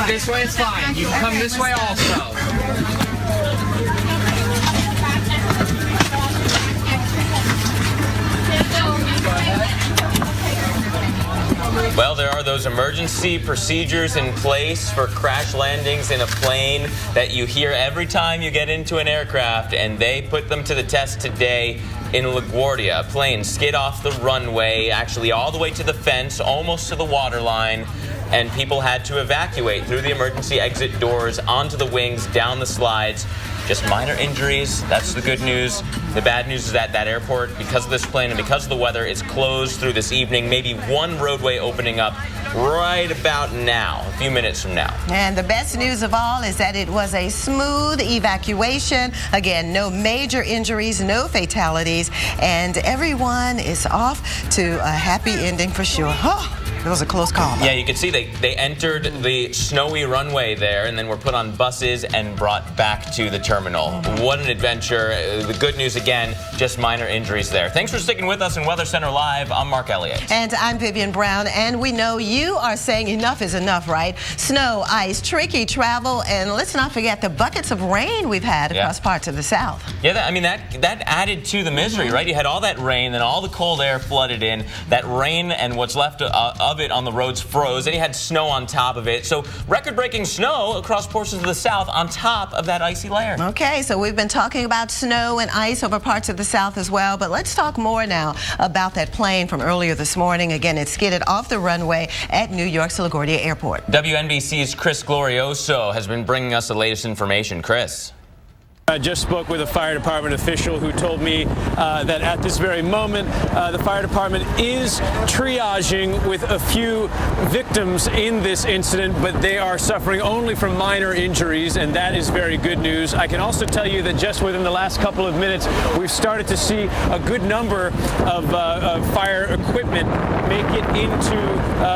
Speaker 23: This way is fine. You can come this way also.
Speaker 1: Well, there are those emergency procedures in place for crash landings in a plane that you hear every time you get into an aircraft, and they put them to the test today in LaGuardia. A plane skid off the runway, actually all the way to the fence, almost to the waterline, and people had to evacuate through the emergency exit doors, onto the wings, down the slides. Just minor injuries. That's the good news. The bad news is that that airport, because of this plane and because of the weather, is closed through this evening. Maybe one roadway opening up right about now, a few minutes from now.
Speaker 13: And the best news of all is that it was a smooth evacuation. Again, no major injuries, no fatalities, and everyone is off to a happy ending for sure. Oh, it was a close call.
Speaker 1: Yeah, you can see they entered the snowy runway there and then were put on buses and brought back to the terminal. What an adventure. The good news again, just minor injuries there. Thanks for sticking with us in Weather Center Live. I'm Mark Elliott.
Speaker 13: And I'm Vivian Brown, and we know you are saying enough is enough, right? Snow, ice, tricky travel, and let's not forget the buckets of rain we've had across parts of the South.
Speaker 1: Yeah, that added to the misery, right? You had all that rain, then all the cold air flooded in. That rain and what's left of it on the roads froze, and you had snow on top of it. So record-breaking snow across portions of the South on top of that icy layer.
Speaker 13: Okay, so we've been talking about snow and ice over parts of the South as well, but let's talk more now about that plane from earlier this morning. Again, it skidded off the runway at New York's LaGuardia Airport.
Speaker 1: WNBC's Chris Glorioso has been bringing us the latest information. Chris.
Speaker 10: I just spoke with a fire department official who told me that at this very moment, the fire department is triaging with a few victims in this incident, but they are suffering only from minor injuries, and that is very good news. I can also tell you that just within the last couple of minutes, we've started to see a good number of fire equipment make it into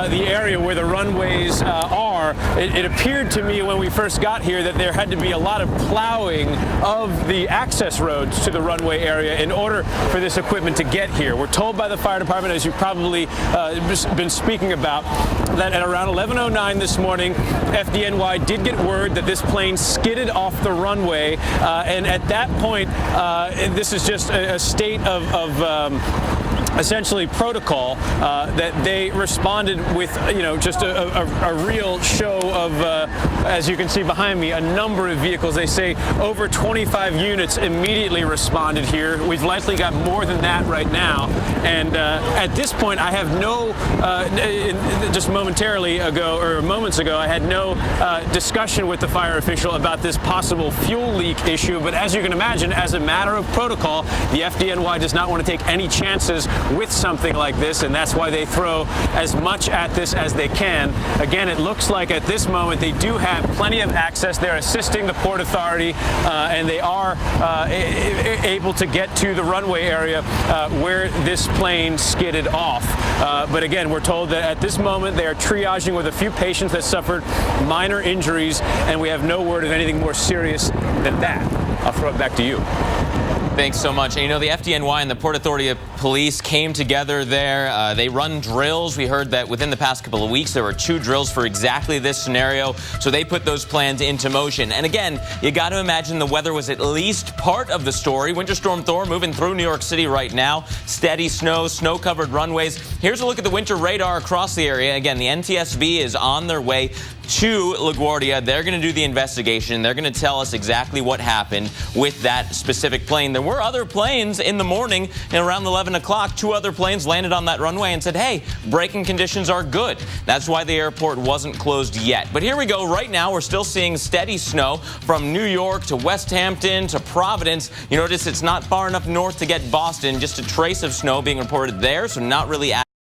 Speaker 10: the area where the runways are. It appeared to me when we first got here that there had to be a lot of plowing of the access roads to the runway area in order for this equipment to get here. We're told by the fire department, as you've probably been speaking about, that at around 11:09 this morning, FDNY did get word that this plane skidded off the runway, and at that point, this is just a state of essentially protocol that they responded with, just a real show of, as you can see behind me, a number of vehicles. They say over 25 units immediately responded here. We've likely got more than that right now. And at this point, I have no, just momentarily ago, or moments ago, I had no discussion with the fire official about this possible fuel leak issue. But as you can imagine, as a matter of protocol, the FDNY does not want to take any chances with something like this, and that's why they throw as much at this as they can. Again, it looks like at this moment they do have plenty of access. They're assisting the Port Authority, and they are able to get to the runway area where this plane skidded off. But again, we're told that at this moment they are triaging with a few patients that suffered minor injuries, and we have no word of anything more serious than that. I'll throw it back to you.
Speaker 1: Thanks so much. And, the FDNY and the Port Authority of Police came together there. They run drills. We heard that within the past couple of weeks, there were 2 drills for exactly this scenario. So they put those plans into motion. And again, you got to imagine the weather was at least part of the story. Winter Storm Thor moving through New York City right now. Steady snow, snow-covered runways. Here's a look at the winter radar across the area. Again, the NTSB is on their way to LaGuardia. They're going to do the investigation. They're going to tell us exactly what happened with that specific plane. There were other planes in the morning, and around 11 o'clock, 2 other planes landed on that runway and said, hey, braking conditions are good. That's why the airport wasn't closed yet. But here we go. Right now, we're still seeing steady snow from New York to West Hampton to Providence. You notice it's not far enough north to get Boston, just a trace of snow being reported there, so not really